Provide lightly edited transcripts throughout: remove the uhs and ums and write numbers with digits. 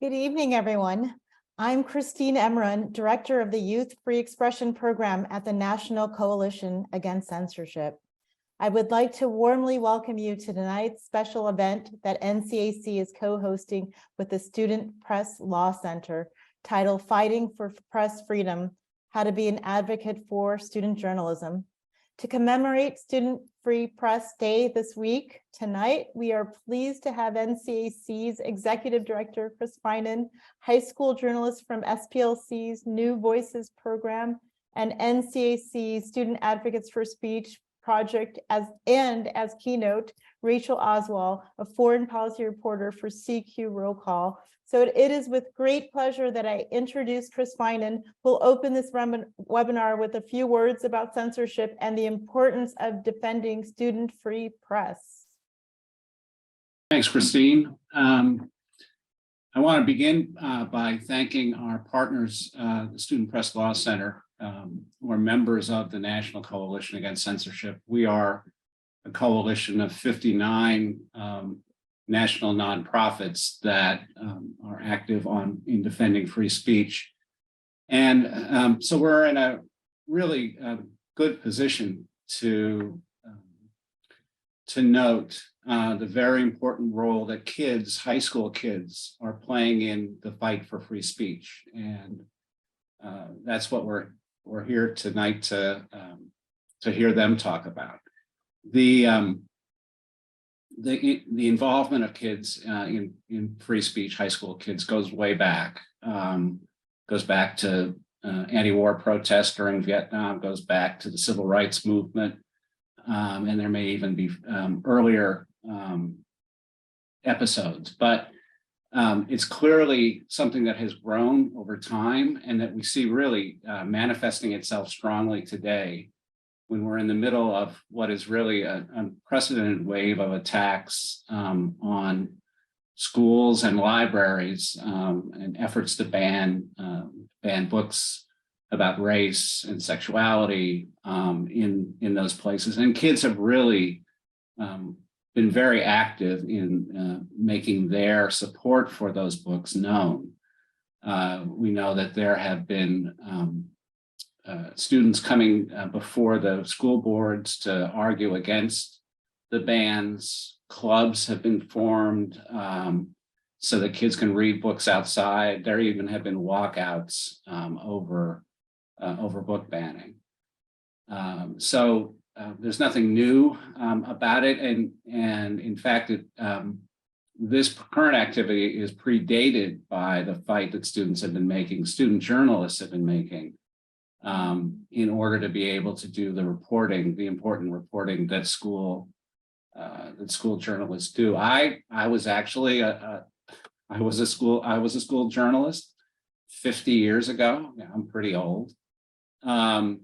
Good evening, everyone. I'm Christine Emeran, Director of the Youth Free Expression Program at the National Coalition Against Censorship. I would like to warmly welcome you to tonight's special event that NCAC is co-hosting with the Student Press Law Center, titled Fighting for Press Freedom: How to Be an Advocate for Student Journalism. To commemorate Student Free Press Day this week, tonight, we are pleased to have NCAC's Executive Director, Chris Finan, high school journalist from SPLC's New Voices program, and NCAC Student Advocates for Speech project as keynote, Rachel Oswald, a foreign policy reporter for CQ Roll Call. So it is with great pleasure that I introduce Chris Finan, who will open this webinar with a few words about censorship and the importance of defending student-free press. Thanks, Christine. I want to begin by thanking our partners, the Student Press Law Center, who are members of the National Coalition Against Censorship. We are a coalition of 59 national nonprofits that are active in defending free speech. And so we're in a really good position to note the very important role that kids, high school kids, are playing in the fight for free speech. And that's what we're here tonight to hear them talk about. The involvement of kids in free speech, high school kids, goes way back. Goes back to anti-war protests during Vietnam, goes back to the civil rights movement, and there may even be earlier episodes. But it's clearly something that has grown over time and that we see really manifesting itself strongly today, when we're in the middle of what is really an unprecedented wave of attacks on schools and libraries, and efforts to ban books about race and sexuality in those places. And kids have really been very active in making their support for those books known. We know that there have been students coming before the school boards to argue against the bans. Clubs have been formed so that kids can read books outside. There even have been walkouts over book banning. So there's nothing new about it, and in fact, this current activity is predated by the fight that students have been making, student journalists have been making, in order to be able to do the reporting, the important reporting that school journalists do. I was actually a school journalist 50 years ago. Yeah, I'm pretty old. And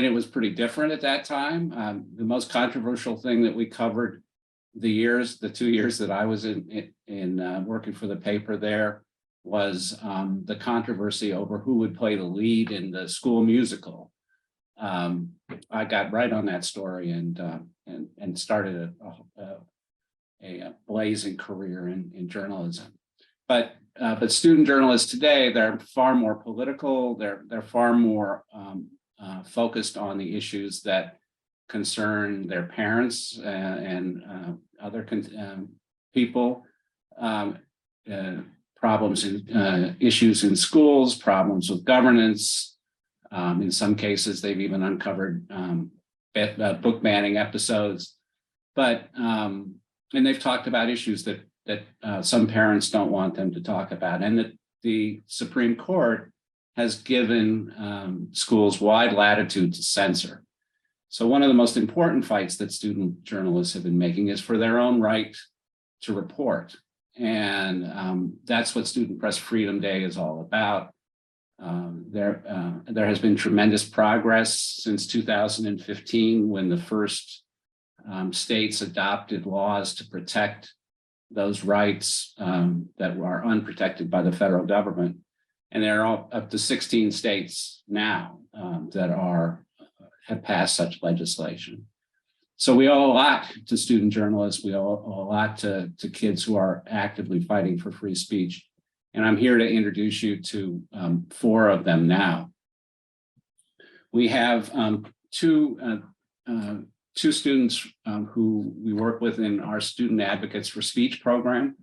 it was pretty different at that time. The most controversial thing that we covered the 2 years that I was in working for the paper there was the controversy over who would play the lead in the school musical. I got right on that story and started a blazing career in journalism. But student journalists today, they're far more political. They're far more focused on the issues that concern their parents and other people. Problems in issues in schools, problems with governance. In some cases, they've even uncovered book banning episodes. But and they've talked about issues that some parents don't want them to talk about, and that the Supreme Court has given schools wide latitude to censor. So one of the most important fights that student journalists have been making is for their own right to report. And that's what Student Press Freedom Day is all about. There has been tremendous progress since 2015, when the first states adopted laws to protect those rights that are unprotected by the federal government. And there are up to 16 states now that have passed such legislation. So we owe a lot to student journalists. We owe a lot to kids who are actively fighting for free speech. And I'm here to introduce you to 4 of them now. We have two students who we work with in our Student Advocates for Speech program,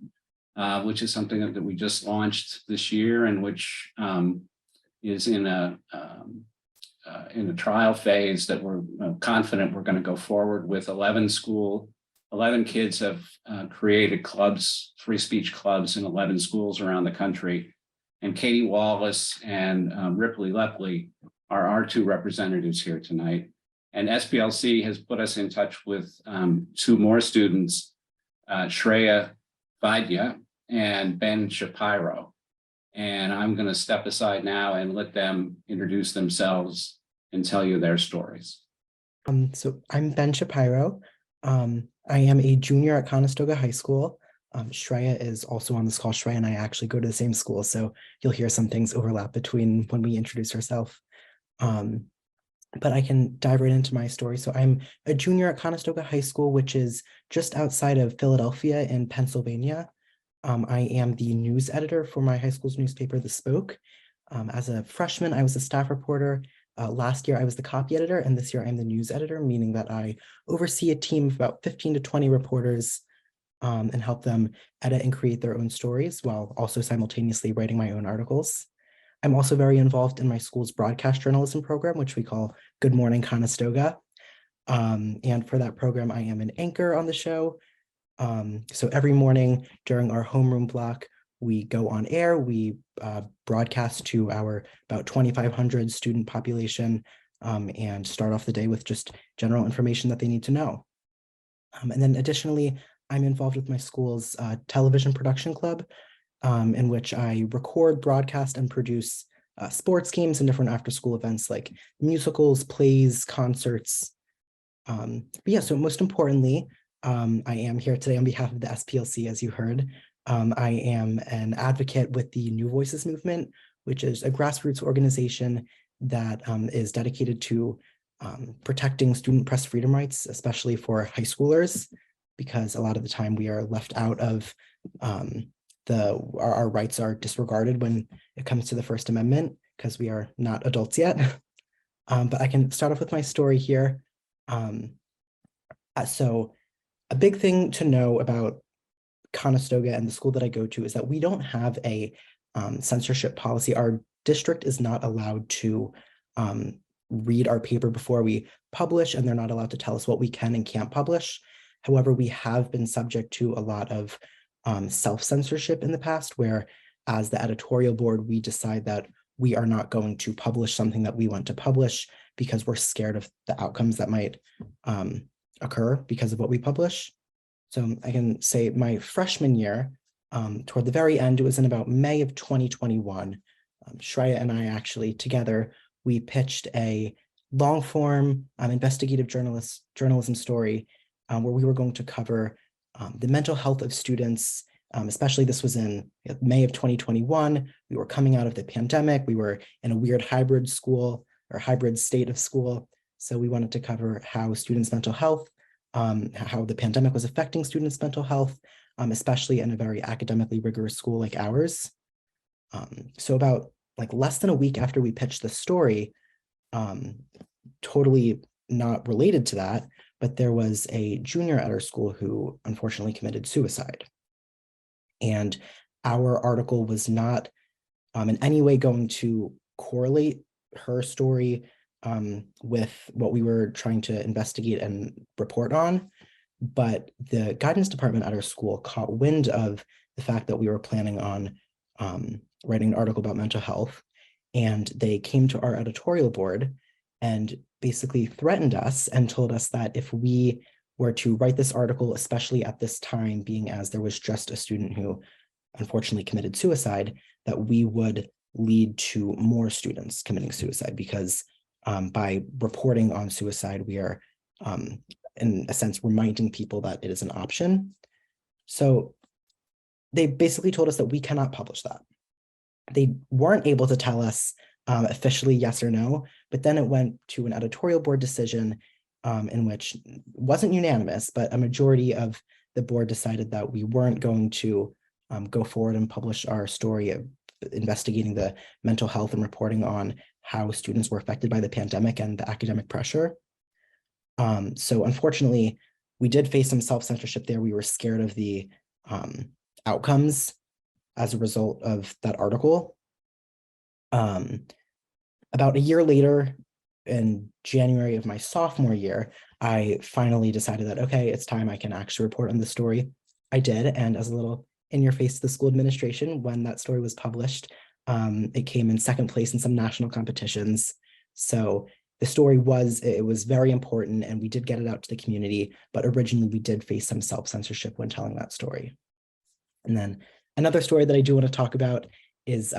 which is something that we just launched this year, and which is in a trial phase that we're confident we're going to go forward with. 11 kids have created clubs, free speech clubs in 11 schools around the country. And Katie Wallace and Lepley are our 2 representatives here tonight. And SPLC has put us in touch with 2 more students, Shreya and Ben Shapiro. And I'm going to step aside now and let them introduce themselves and tell you their stories. So I'm Ben Shapiro. I am a junior at Conestoga High School. Shreya is also on this call. Shreya and I actually go to the same school, so you'll hear some things overlap between when we introduce herself. But I can dive right into my story. So I'm a junior at Conestoga High School, which is just outside of Philadelphia in Pennsylvania. I am the news editor for my high school's newspaper, The Spoke. As a freshman, I was a staff reporter. Last year, I was the copy editor, and this year I'm the news editor, meaning that I oversee a team of about 15 to 20 reporters and help them edit and create their own stories while also simultaneously writing my own articles. I'm also very involved in my school's broadcast journalism program, which we call Good Morning Conestoga. And for that program, I am an anchor on the show. So every morning during our homeroom block, we go on air, we broadcast to our about 2,500 student population and start off the day with just general information that they need to know. And then additionally, I'm involved with my school's television production club, in which I record, broadcast, and produce sports games and different after-school events like musicals, plays, concerts. But yeah, so most importantly, I am here today on behalf of the SPLC, as you heard. I am an advocate with the New Voices movement, which is a grassroots organization that is dedicated to protecting student press freedom rights, especially for high schoolers, because a lot of the time we are left out of our rights are disregarded when it comes to the First Amendment because we are not adults yet. But I can start off with my story here. So a big thing to know about Conestoga and the school that I go to is that we don't have a censorship policy. Our district is not allowed to read our paper before we publish, and they're not allowed to tell us what we can and can't publish. However, we have been subject to a lot of self-censorship in the past, where as the editorial board, we decide that we are not going to publish something that we want to publish because we're scared of the outcomes that might occur because of what we publish. So I can say my freshman year, toward the very end, it was in about May of 2021, Shreya and I actually together, we pitched a long form investigative journalism story where we were going to cover the mental health of students, especially this was in May of 2021. We were coming out of the pandemic. We were in a weird hybrid school or hybrid state of school. So we wanted to cover how students' mental health, how the pandemic was affecting students' mental health, especially in a very academically rigorous school like ours. So about less than a week after we pitched the story, totally not related to that, but there was a junior at our school who unfortunately committed suicide. And our article was not in any way going to correlate her story with what we were trying to investigate and report on. But the guidance department at our school caught wind of the fact that we were planning on writing an article about mental health. And they came to our editorial board and basically threatened us and told us that if we were to write this article, especially at this time, being as there was just a student who unfortunately committed suicide, that we would lead to more students committing suicide because by reporting on suicide, we are, in a sense, reminding people that it is an option. So they basically told us that we cannot publish that. They weren't able to tell us officially yes or no, but then it went to an editorial board decision in which it wasn't unanimous, but a majority of the board decided that we weren't going to go forward and publish our story of investigating the mental health and reporting on how students were affected by the pandemic and the academic pressure. So unfortunately, we did face some self-censorship there. We were scared of the outcomes as a result of that article. About a year later, in January of my sophomore year, I finally decided that, okay, it's time I can actually report on the story. I did, and as a little in your face to the school administration, when that story was published, it came in second place in some national competitions. So the story was very important, and we did get it out to the community, but originally we did face some self-censorship when telling that story. And then another story that I do want to talk about is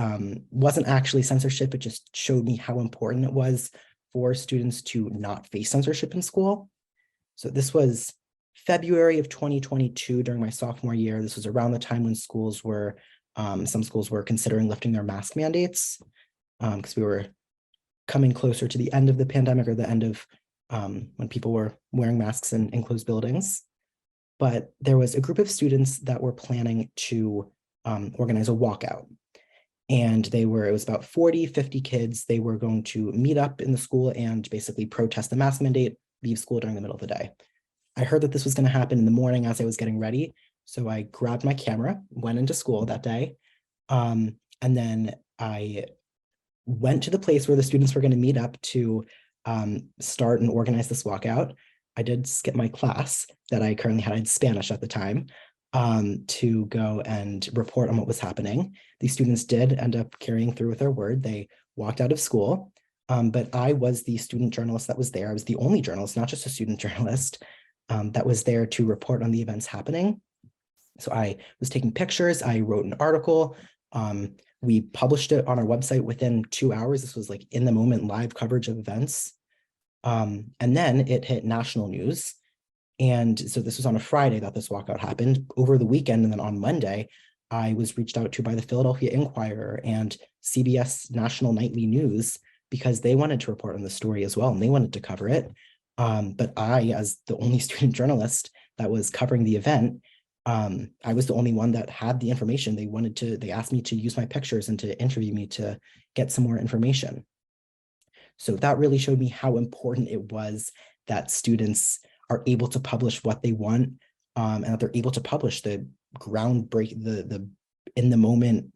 wasn't actually censorship, it just showed me how important it was for students to not face censorship in school. So this was February of 2022 during my sophomore year. This was around the time when schools were, some schools were considering lifting their mask mandates because we were coming closer to the end of the pandemic or the end of when people were wearing masks in enclosed buildings. But there was a group of students that were planning to organize a walkout. And it was about 40, 50 kids. They were going to meet up in the school and basically protest the mask mandate, leave school during the middle of the day. I heard that this was going to happen in the morning as I was getting ready. So I grabbed my camera, went into school that day. And then I went to the place where the students were going to meet up to start and organize this walkout. I did skip my class that I currently had. I had Spanish at the time to go and report on what was happening. These students did end up carrying through with their word. They walked out of school, but I was the student journalist that was there. I was the only journalist, not just a student journalist, that was there to report on the events happening. So I was taking pictures. I wrote an article. We published it on our website within 2 hours. This was like in the moment live coverage of events. And then it hit national news. And so this was on a Friday that this walkout happened. Over the weekend, and then on Monday, I was reached out to by the Philadelphia Inquirer and CBS National Nightly News because they wanted to report on the story as well, and they wanted to cover it. But I, as the only student journalist that was covering the event, I was the only one that had the information. They asked me to use my pictures and to interview me to get some more information. So that really showed me how important it was that students are able to publish what they want, and that they're able to publish the the in the moment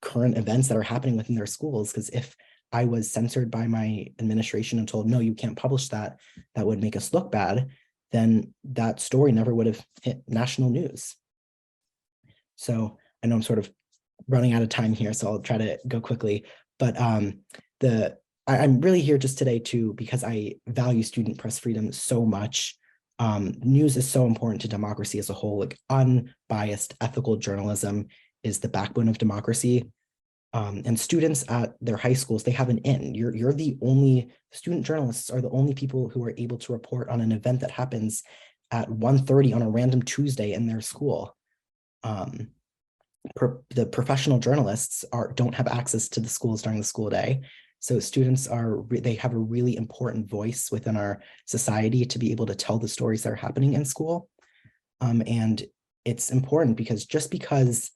current events that are happening within their schools. Because if I was censored by my administration and told, no, you can't publish that, that would make us look bad, then that story never would have hit national news. So I know I'm sort of running out of time here, so I'll try to go quickly. But I'm really here just today because I value student press freedom so much. News is so important to democracy as a whole. Like unbiased, ethical journalism is the backbone of democracy. And students at their high schools, they have an in. You're the only student journalists are the only people who are able to report on an event that happens at 1:30 on a random Tuesday in their school. The professional journalists don't have access to the schools during the school day. So students they have a really important voice within our society to be able to tell the stories that are happening in school. And it's important because just because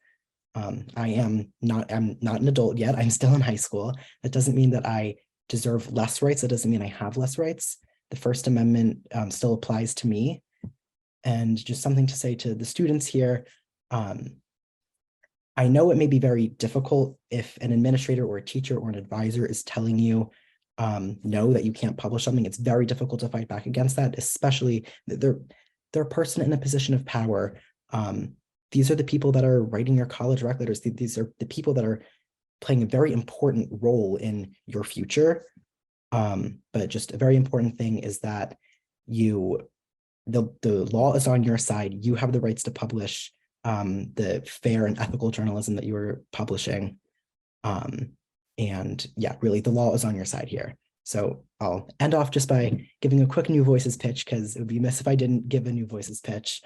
I'm not an adult yet, I'm still in high school, that doesn't mean that I deserve less rights. That doesn't mean I have less rights. The First Amendment still applies to me. And just something to say to the students here, I know it may be very difficult if an administrator or a teacher or an advisor is telling you, no, that you can't publish something. It's very difficult to fight back against that, especially they're a person in a position of power. These are the people that are writing your college rec letters. These are the people that are playing a very important role in your future. But just a very important thing is that the law is on your side. You have the rights to publish the fair and ethical journalism that you are publishing. And yeah, really the law is on your side here. So I'll end off just by giving a quick New Voices pitch, because it would be amiss if I didn't give a New Voices pitch.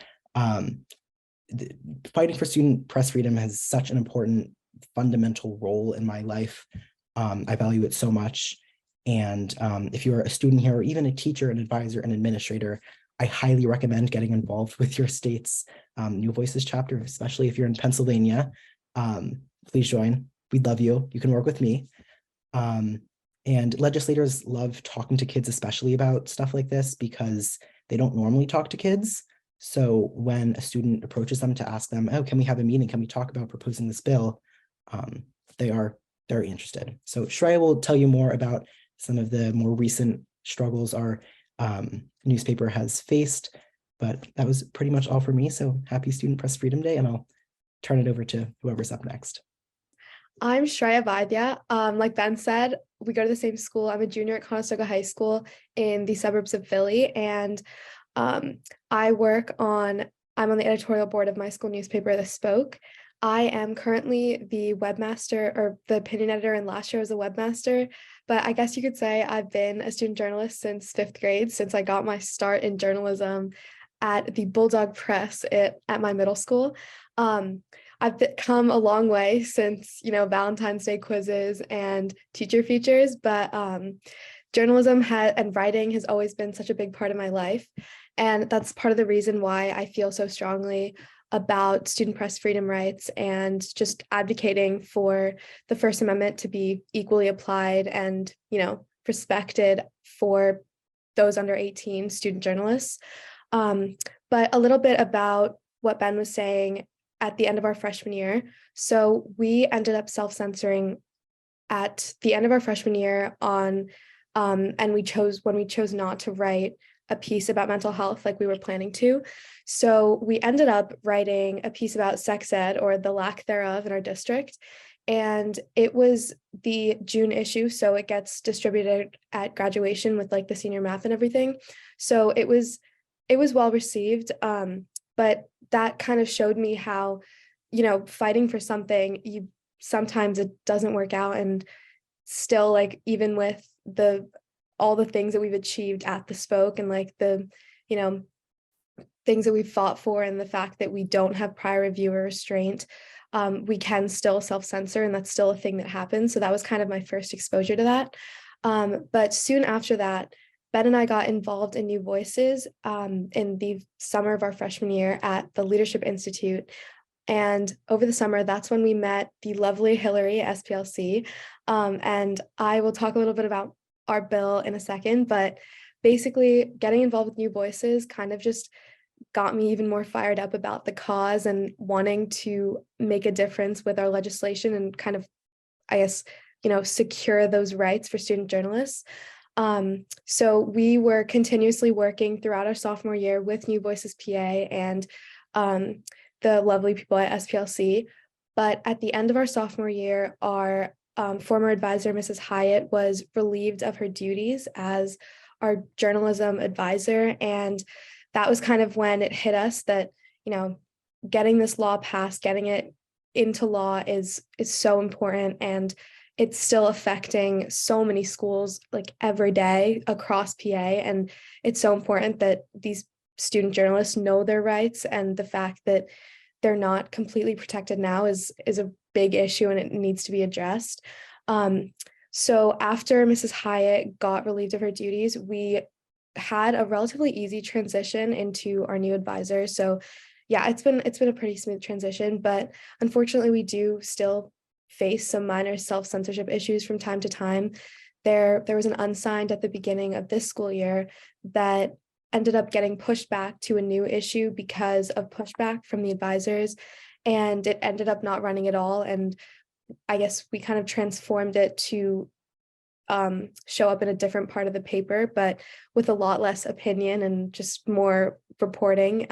Fighting for student press freedom has such an important fundamental role in my life. I value it so much. And if you're a student here, or even a teacher, an advisor, an administrator, I highly recommend getting involved with your state's New Voices chapter, especially if you're in Pennsylvania. Please join. We'd love you. You can work with me. And legislators love talking to kids, especially about stuff like this, because they don't normally talk to kids. So when a student approaches them to ask them, oh, can we have a meeting? Can we talk about proposing this bill? They are very interested. So Shreya will tell you more about some of the more recent struggles our newspaper has faced, but that was pretty much all for me. So happy Student Press Freedom Day, and I'll turn it over to whoever's up next. I'm Shreya Vaidhya. Like Ben said, we go to the same school. I'm a junior at Conestoga High School in the suburbs of Philly, and I'm on the editorial board of my school newspaper, The Spoke. I am currently the webmaster, or the opinion editor, and last year I was a webmaster, but I guess you could say I've been a student journalist since 5th grade, since I got my start in journalism at the Bulldog Press at my middle school. I've come a long way since, Valentine's Day quizzes and teacher features, but journalism and writing has always been such a big part of my life. And that's part of the reason why I feel so strongly about student press freedom rights and just advocating for the First Amendment to be equally applied and, respected for those under 18 student journalists. But a little bit about what Ben was saying at the end of our freshman year. So we ended up self-censoring at the end of our freshman year and when we chose not to write a piece about mental health like we were planning to. So we ended up writing a piece about sex ed, or the lack thereof, in our district. And it was the June issue, so it gets distributed at graduation with like the senior math and everything. So it was well received. But that kind of showed me how, fighting for something, sometimes it doesn't work out. And still, like, even with all the things that we've achieved at the Spoke, and like the, things that we've fought for, and the fact that we don't have prior review or restraint, we can still self-censor, and that's still a thing that happens. So that was kind of my first exposure to that. But soon after that, Ben and I got involved in New Voices in the summer of our freshman year at the Leadership Institute. And over the summer, that's when we met the lovely Hillary at SPLC. And I will talk a little bit about our bill in a second, but basically getting involved with New Voices kind of just got me even more fired up about the cause and wanting to make a difference with our legislation and kind of, I guess, secure those rights for student journalists. So we were continuously working throughout our sophomore year with New Voices PA and the lovely people at SPLC. But at the end of our sophomore year, our former advisor, Mrs. Hyatt, was relieved of her duties as our journalism advisor. And that was kind of when it hit us that, getting this law passed, getting it into law is so important. And it's still affecting so many schools like every day across PA. And it's so important that these student journalists know their rights, and the fact that they're not completely protected now is a big issue, and it needs to be addressed. So after Mrs. Hyatt got relieved of her duties, we had a relatively easy transition into our new advisor. So yeah, it's been a pretty smooth transition, but unfortunately we do still face some minor self-censorship issues from time to time. There was an unsigned at the beginning of this school year that ended up getting pushed back to a new issue because of pushback from the advisors, and it ended up not running at all. And I guess we kind of transformed it to show up in a different part of the paper, but with a lot less opinion and just more reporting,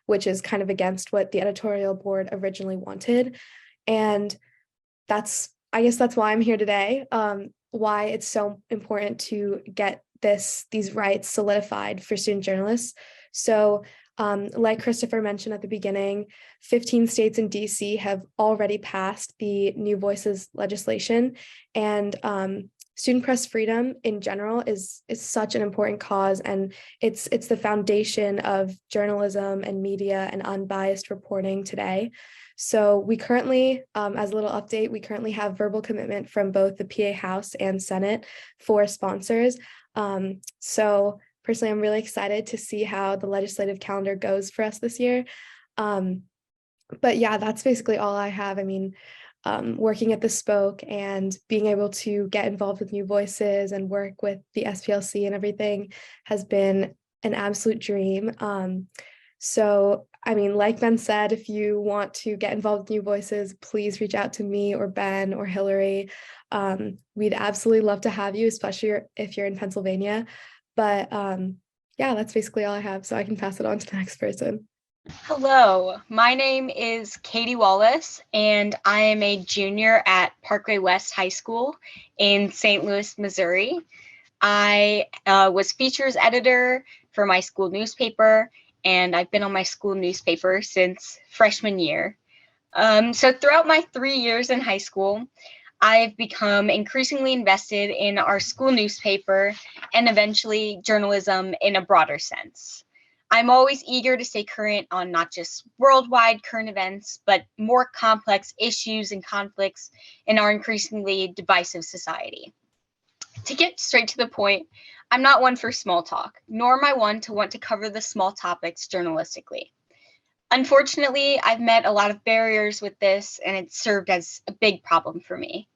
which is kind of against what the editorial board originally wanted. And I guess that's why I'm here today, why it's so important to get these rights solidified for student journalists. So like Christopher mentioned at the beginning, 15 states and DC have already passed the New Voices legislation, and student press freedom in general is such an important cause, and it's the foundation of journalism and media and unbiased reporting today. So we currently, as a little update, we currently have verbal commitment from both the PA House and Senate for sponsors. So personally, I'm really excited to see how the legislative calendar goes for us this year. But yeah, that's basically all I have. I mean, working at the Spoke and being able to get involved with New Voices and work with the SPLC and everything has been an absolute dream. So, I mean, like Ben said, if you want to get involved with New Voices, please reach out to me or Ben or Hillary. We'd absolutely love to have you, especially if you're in Pennsylvania. But yeah, that's basically all I have. So I can pass it on to the next person. Hello, my name is Katie Wallace, and I am a junior at Parkway West High School in St. Louis, Missouri. I was features editor for my school newspaper, and I've been on my school newspaper since freshman year. So throughout my 3 years in high school, I've become increasingly invested in our school newspaper and eventually journalism in a broader sense. I'm always eager to stay current on not just worldwide current events, but more complex issues and conflicts in our increasingly divisive society. To get straight to the point, I'm not one for small talk, nor am I one to want to cover the small topics journalistically. Unfortunately, I've met a lot of barriers with this, and it's served as a big problem for me.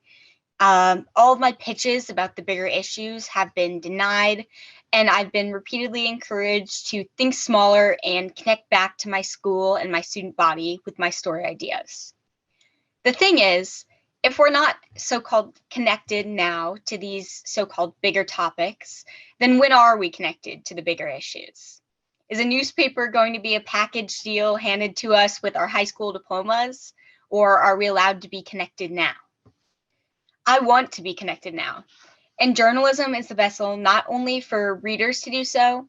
All of my pitches about the bigger issues have been denied, and I've been repeatedly encouraged to think smaller and connect back to my school and my student body with my story ideas. The thing is, if we're not so-called connected now to these so-called bigger topics, then when are we connected to the bigger issues? Is a newspaper going to be a package deal handed to us with our high school diplomas, or are we allowed to be connected now? I want to be connected now, and journalism is the vessel not only for readers to do so,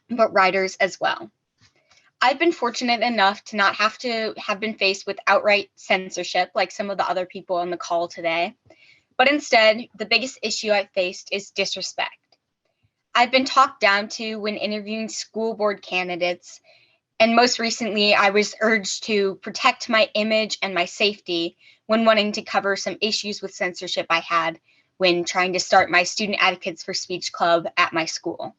but writers as well. I've been fortunate enough to not have to have been faced with outright censorship like some of the other people on the call today, but instead, the biggest issue I've faced is disrespect. I've been talked down to when interviewing school board candidates, and most recently, I was urged to protect my image and my safety when wanting to cover some issues with censorship I had when trying to start my Student Advocates for Speech Club at my school.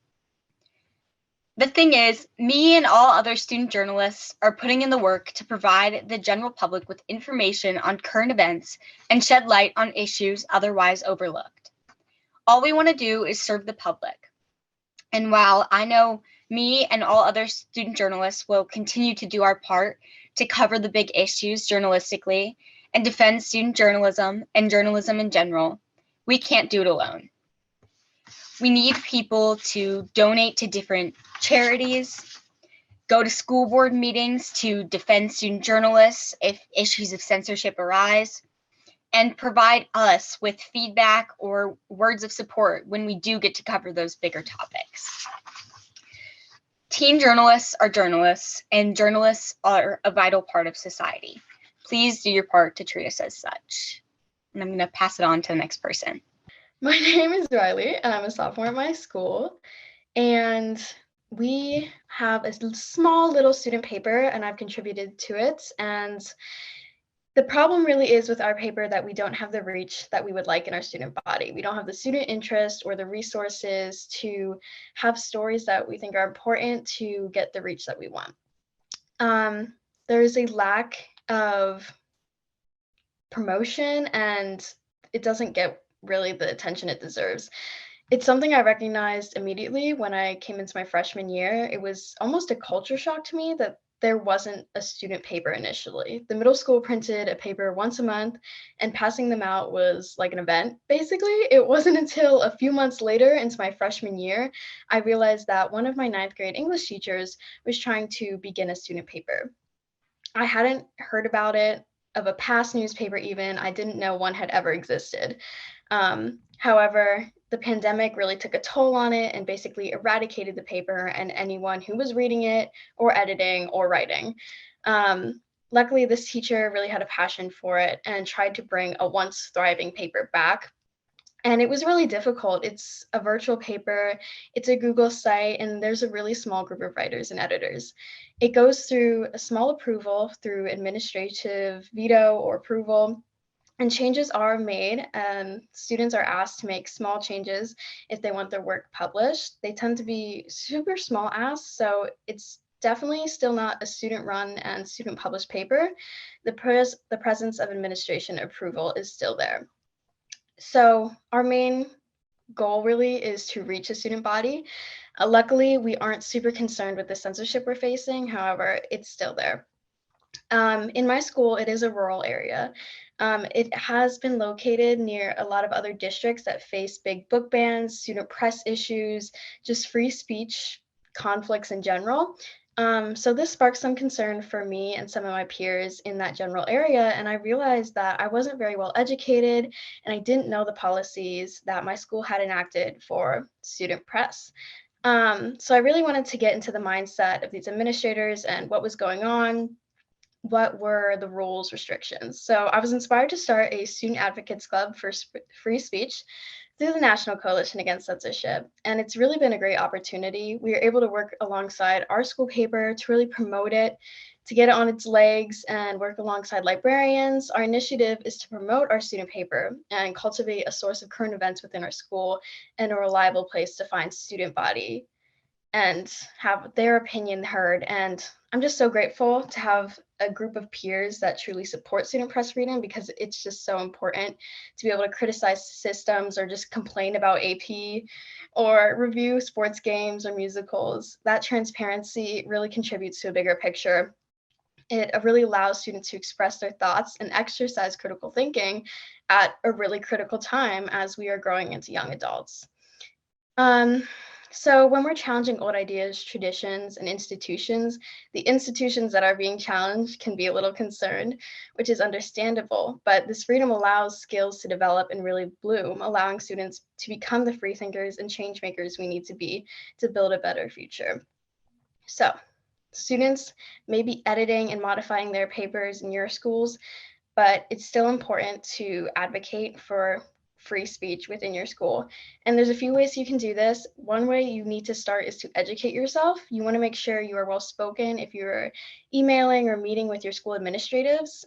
The thing is, me and all other student journalists are putting in the work to provide the general public with information on current events and shed light on issues otherwise overlooked. All we want to do is serve the public. And while I know me and all other student journalists will continue to do our part to cover the big issues journalistically and defend student journalism and journalism in general, we can't do it alone. We need people to donate to different charities, go to school board meetings to defend student journalists if issues of censorship arise, and provide us with feedback or words of support when we do get to cover those bigger topics. Teen journalists are journalists, and journalists are a vital part of society. Please do your part to treat us as such. And I'm going to pass it on to the next person. My name is Riley, and I'm a sophomore at my school. And we have a small little student paper, and I've contributed to it. And the problem really is with our paper that we don't have the reach that we would like in our student body. We don't have the student interest or the resources to have stories that we think are important to get the reach that we want. There is a lack of promotion, and it doesn't get really the attention it deserves. It's something I recognized immediately when I came into my freshman year. It was almost a culture shock to me that there wasn't a student paper initially. The middle school printed a paper once a month, and passing them out was like an event, basically. It wasn't until a few months later into my freshman year, I realized that one of my 9th grade English teachers was trying to begin a student paper. I hadn't heard about it, of a past newspaper even. I didn't know one had ever existed. However, the pandemic really took a toll on it and basically eradicated the paper and anyone who was reading it or editing or writing. Luckily, this teacher really had a passion for it and tried to bring a once thriving paper back. And it was really difficult. It's a virtual paper, it's a Google site, and there's a really small group of writers and editors. It goes through a small approval through administrative veto or approval. And changes are made, and students are asked to make small changes if they want their work published. They tend to be super small asks, so it's definitely still not a student-run and student-published paper. The presence of administration approval is still there. So our main goal really is to reach a student body. Luckily, we aren't super concerned with the censorship we're facing. However, it's still there. In my school, it is a rural area. It has been located near a lot of other districts that face big book bans, student press issues, just free speech conflicts in general. So this sparked some concern for me and some of my peers in that general area, and I realized that I wasn't very well educated and I didn't know the policies that my school had enacted for student press. So I really wanted to get into the mindset of these administrators and what was going on, what were the rules, restrictions. So I was inspired to start a student advocates club for free speech through the National Coalition Against Censorship. And it's really been a great opportunity. We are able to work alongside our school paper to really promote it, to get it on its legs, and work alongside librarians. Our initiative is to promote our student paper and cultivate a source of current events within our school and a reliable place to find student body and have their opinion heard. And I'm just so grateful to have a group of peers that truly support student press freedom, because it's just so important to be able to criticize systems or just complain about AP or review sports games or musicals. That transparency really contributes to a bigger picture. It really allows students to express their thoughts and exercise critical thinking at a really critical time as we are growing into young adults. So when we're challenging old ideas, traditions, and institutions, the institutions that are being challenged can be a little concerned, which is understandable, but this freedom allows skills to develop and really bloom, allowing students to become the free thinkers and change makers we need to be to build a better future. So students may be editing and modifying their papers in your schools, but it's still important to advocate for free speech within your school. And there's a few ways you can do this. One way you need to start is to educate yourself. You want to make sure you are well spoken if you're emailing or meeting with your school administratives.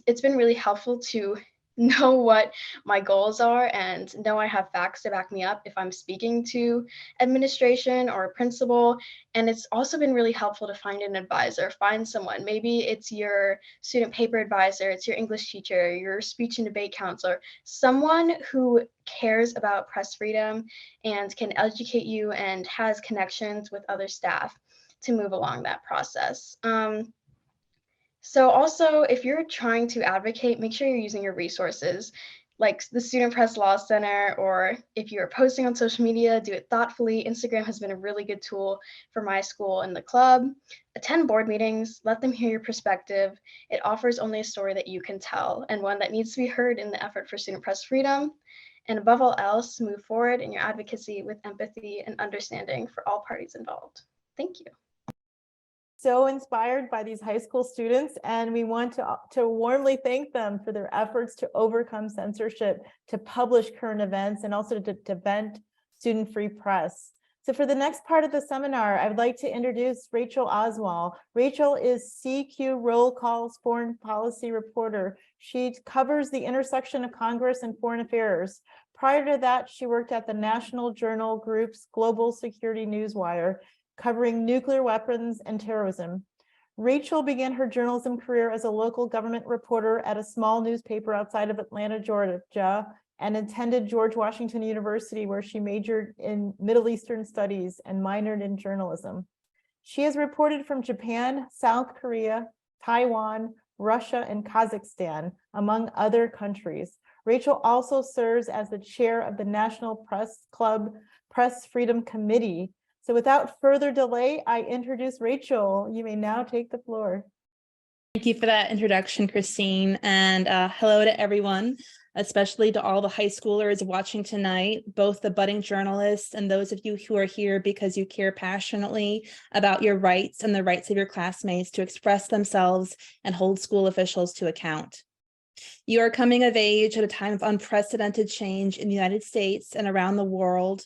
It's been really helpful to know what my goals are and know I have facts to back me up if I'm speaking to administration or a principal. And it's also been really helpful to find an advisor, find someone. Maybe it's your student paper advisor, it's your English teacher, your speech and debate counselor, someone who cares about press freedom and can educate you and has connections with other staff to move along that process. So also, if you're trying to advocate, make sure you're using your resources like the Student Press Law Center, or if you're posting on social media, do it thoughtfully. Instagram has been a really good tool for my school and the club. Attend board meetings, let them hear your perspective. It offers only a story that you can tell and one that needs to be heard in the effort for student press freedom. And above all else, move forward in your advocacy with empathy and understanding for all parties involved. Thank you. So inspired by these high school students, and we want to warmly thank them for their efforts to overcome censorship, to publish current events, and also to defend student-free press. So for the next part of the seminar, I would like to introduce Rachel Oswald. Rachel is CQ Roll Call's foreign policy reporter. She covers the intersection of Congress and foreign affairs. Prior to that, she worked at the National Journal Group's Global Security Newswire, covering nuclear weapons and terrorism. Rachel began her journalism career as a local government reporter at a small newspaper outside of Atlanta, Georgia, and attended George Washington University, where she majored in Middle Eastern studies and minored in journalism. She has reported from Japan, South Korea, Taiwan, Russia, and Kazakhstan, among other countries. Rachel also serves as the chair of the National Press Club Press Freedom Committee. So without further delay, I introduce Rachel. You may now take the floor. Thank you for that introduction, Christine, and hello to everyone, especially to all the high schoolers watching tonight, both the budding journalists and those of you who are here because you care passionately about your rights and the rights of your classmates to express themselves and hold school officials to account. You are coming of age at a time of unprecedented change in the United States and around the world,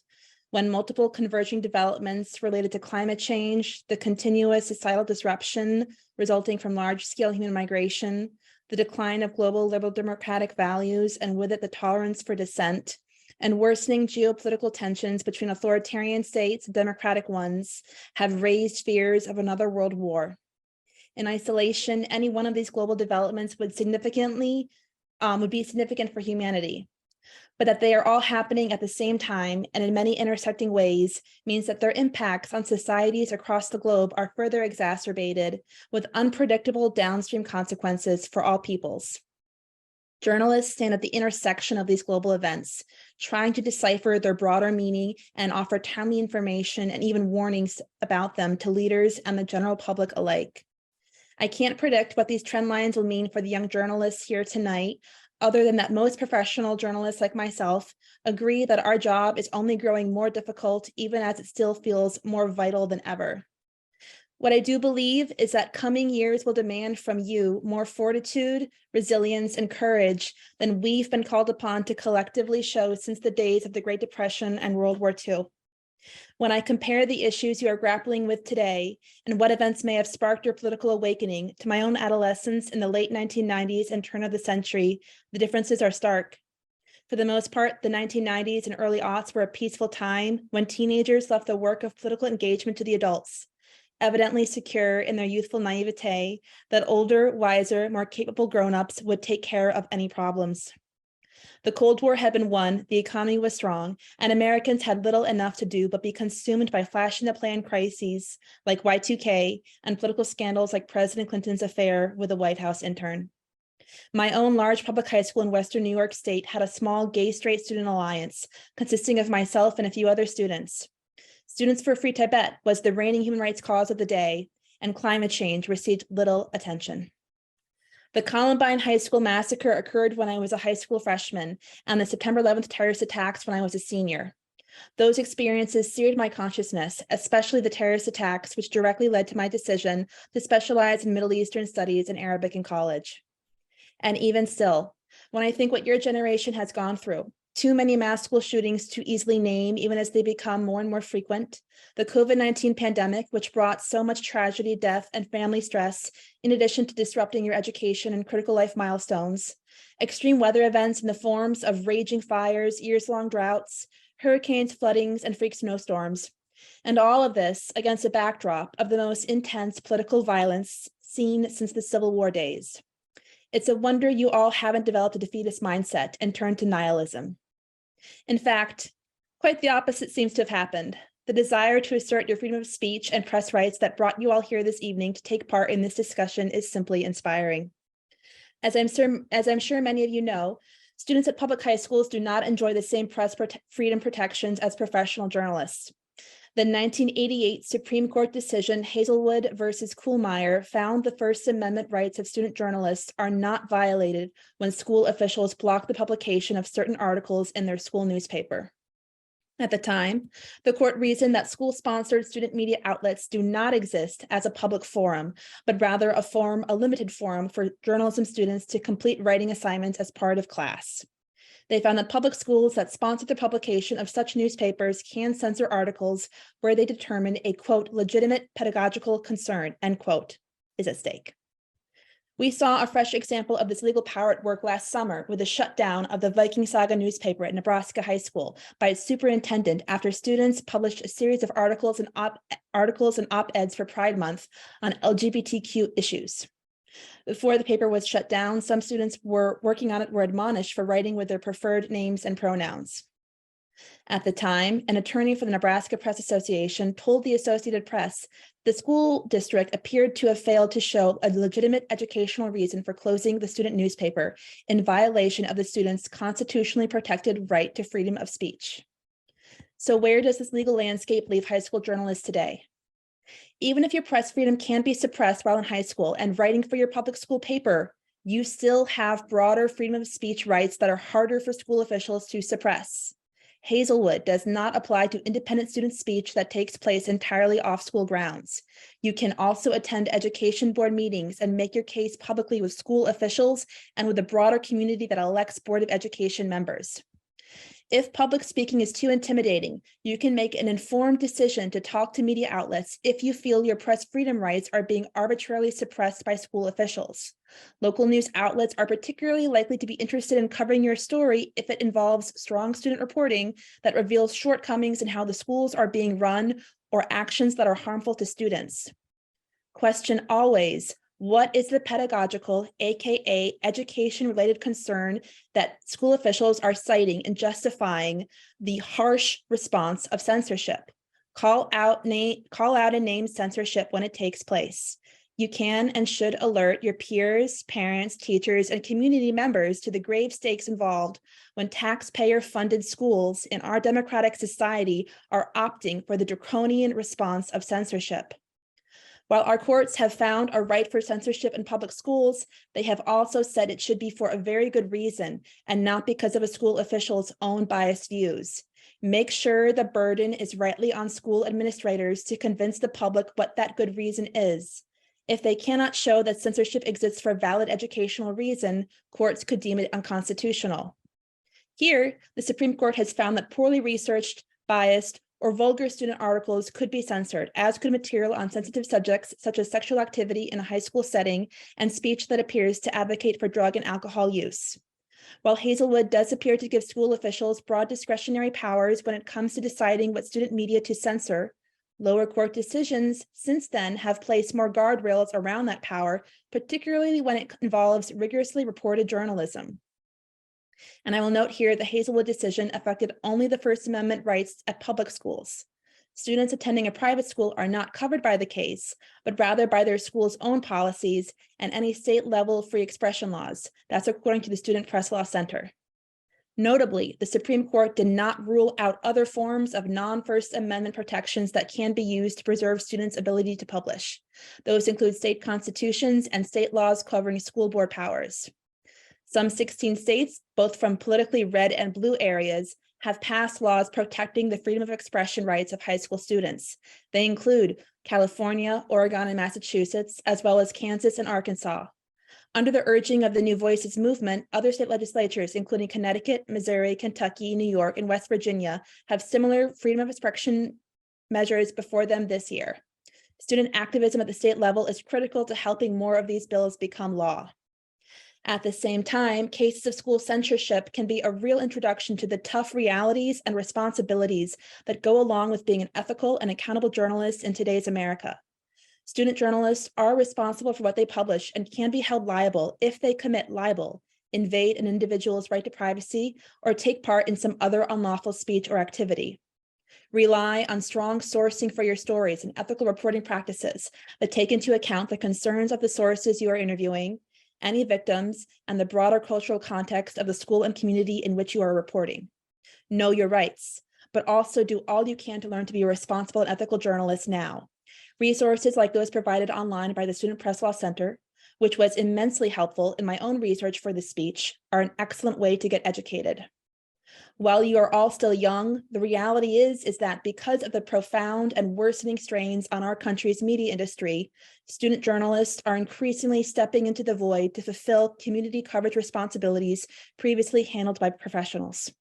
when multiple converging developments related to climate change, the continuous societal disruption resulting from large-scale human migration, the decline of global liberal democratic values, and with it the tolerance for dissent, and worsening geopolitical tensions between authoritarian states and democratic ones have raised fears of another world war. In isolation, any one of these global developments would be significant for humanity. But that they are all happening at the same time and in many intersecting ways means that their impacts on societies across the globe are further exacerbated with unpredictable downstream consequences for all peoples. Journalists stand at the intersection of these global events, trying to decipher their broader meaning and offer timely information and even warnings about them to leaders and the general public alike. I can't predict what these trend lines will mean for the young journalists here tonight, other than that most professional journalists like myself agree that our job is only growing more difficult, even as it still feels more vital than ever. What I do believe is that coming years will demand from you more fortitude, resilience, and courage than we've been called upon to collectively show since the days of the Great Depression and World War II. When I compare the issues you are grappling with today and what events may have sparked your political awakening to my own adolescence in the late 1990s and turn of the century, the differences are stark. For the most part, the 1990s and early aughts were a peaceful time when teenagers left the work of political engagement to the adults, evidently secure in their youthful naivete that older, wiser, more capable grown-ups would take care of any problems. The Cold War had been won, the economy was strong, and Americans had little enough to do but be consumed by flash-in-the-pan crises like Y2K and political scandals like President Clinton's affair with a White House intern. My own large public high school in Western New York State had a small gay-straight student alliance consisting of myself and a few other students. Students for Free Tibet was the reigning human rights cause of the day, and climate change received little attention. The Columbine High School massacre occurred when I was a high school freshman, and the September 11th terrorist attacks when I was a senior. Those experiences seared my consciousness, especially the terrorist attacks, which directly led to my decision to specialize in Middle Eastern studies and Arabic in college. And even still, when I think what your generation has gone through, too many mass school shootings to easily name, even as they become more and more frequent, the COVID-19 pandemic, which brought so much tragedy, death, and family stress, in addition to disrupting your education and critical life milestones, extreme weather events in the forms of raging fires, years-long droughts, hurricanes, floodings, and freak snowstorms, and all of this against a backdrop of the most intense political violence seen since the Civil War days. It's a wonder you all haven't developed a defeatist mindset and turned to nihilism. In fact, quite the opposite seems to have happened. The desire to assert your freedom of speech and press rights that brought you all here this evening to take part in this discussion is simply inspiring. As I'm sure many of you know, students at public high schools do not enjoy the same press freedom protections as professional journalists. The 1988 Supreme Court decision Hazelwood versus Kuhlmeier found the First Amendment rights of student journalists are not violated when school officials block the publication of certain articles in their school newspaper. At the time, the court reasoned that school-sponsored student media outlets do not exist as a public forum, but rather a limited forum for journalism students to complete writing assignments as part of class. They found that public schools that sponsor the publication of such newspapers can censor articles where they determine a, quote, legitimate pedagogical concern, end quote, is at stake. We saw a fresh example of this legal power at work last summer with the shutdown of the Viking Saga newspaper at Nebraska High School by its superintendent after students published a series of articles and op-eds for Pride Month on LGBTQ issues. Before the paper was shut down, some students working on it were admonished for writing with their preferred names and pronouns. At the time, an attorney for the Nebraska Press Association told the Associated Press the school district appeared to have failed to show a legitimate educational reason for closing the student newspaper in violation of the students' constitutionally protected right to freedom of speech. So where does this legal landscape leave high school journalists today? Even if your press freedom can be suppressed while in high school and writing for your public school paper, you still have broader freedom of speech rights that are harder for school officials to suppress. Hazelwood does not apply to independent student speech that takes place entirely off school grounds. You can also attend education board meetings and make your case publicly with school officials and with the broader community that elects Board of Education members. If public speaking is too intimidating, you can make an informed decision to talk to media outlets if you feel your press freedom rights are being arbitrarily suppressed by school officials. Local news outlets are particularly likely to be interested in covering your story if it involves strong student reporting that reveals shortcomings in how the schools are being run or actions that are harmful to students. Question always, what is the pedagogical, aka education-related concern that school officials are citing in justifying the harsh response of censorship? Call out and name censorship when it takes place. You can and should alert your peers, parents, teachers, and community members to the grave stakes involved when taxpayer-funded schools in our democratic society are opting for the draconian response of censorship. While our courts have found a right for censorship in public schools, they have also said it should be for a very good reason and not because of a school official's own biased views. Make sure the burden is rightly on school administrators to convince the public what that good reason is. If they cannot show that censorship exists for a valid educational reason, courts could deem it unconstitutional. Here, the Supreme Court has found that poorly researched, biased, or vulgar student articles could be censored, as could material on sensitive subjects such as sexual activity in a high school setting and speech that appears to advocate for drug and alcohol use. While Hazelwood does appear to give school officials broad discretionary powers when it comes to deciding what student media to censor, lower court decisions since then have placed more guardrails around that power, particularly when it involves rigorously reported journalism. And I will note here the Hazelwood decision affected only the First Amendment rights at public schools. Students attending a private school are not covered by the case, but rather by their school's own policies and any state-level free expression laws. That's according to the Student Press Law Center. Notably, the Supreme Court did not rule out other forms of non-First Amendment protections that can be used to preserve students' ability to publish. Those include state constitutions and state laws covering school board powers. Some 16 states, both from politically red and blue areas, have passed laws protecting the freedom of expression rights of high school students. They include California, Oregon, and Massachusetts, as well as Kansas and Arkansas. Under the urging of the New Voices movement, other state legislatures, including Connecticut, Missouri, Kentucky, New York, and West Virginia, have similar freedom of expression measures before them this year. Student activism at the state level is critical to helping more of these bills become law. At the same time, cases of school censorship can be a real introduction to the tough realities and responsibilities that go along with being an ethical and accountable journalist in today's America. Student journalists are responsible for what they publish and can be held liable if they commit libel, invade an individual's right to privacy, or take part in some other unlawful speech or activity. Rely on strong sourcing for your stories and ethical reporting practices that take into account the concerns of the sources you are interviewing, any victims, and the broader cultural context of the school and community in which you are reporting. Know your rights, but also do all you can to learn to be a responsible and ethical journalist now. Resources like those provided online by the Student Press Law Center, which was immensely helpful in my own research for this speech, are an excellent way to get educated. While you are all still young, the reality is that because of the profound and worsening strains on our country's media industry, student journalists are increasingly stepping into the void to fulfill community coverage responsibilities previously handled by professionals.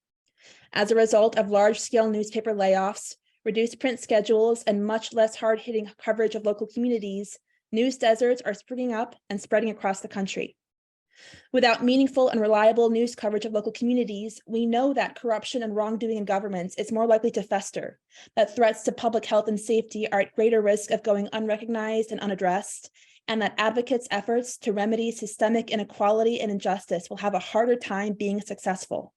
As a result of large-scale newspaper layoffs, reduced print schedules, and much less hard-hitting coverage of local communities, news deserts are springing up and spreading across the country. Without meaningful and reliable news coverage of local communities, we know that corruption and wrongdoing in governments is more likely to fester, that threats to public health and safety are at greater risk of going unrecognized and unaddressed, and that advocates' efforts to remedy systemic inequality and injustice will have a harder time being successful.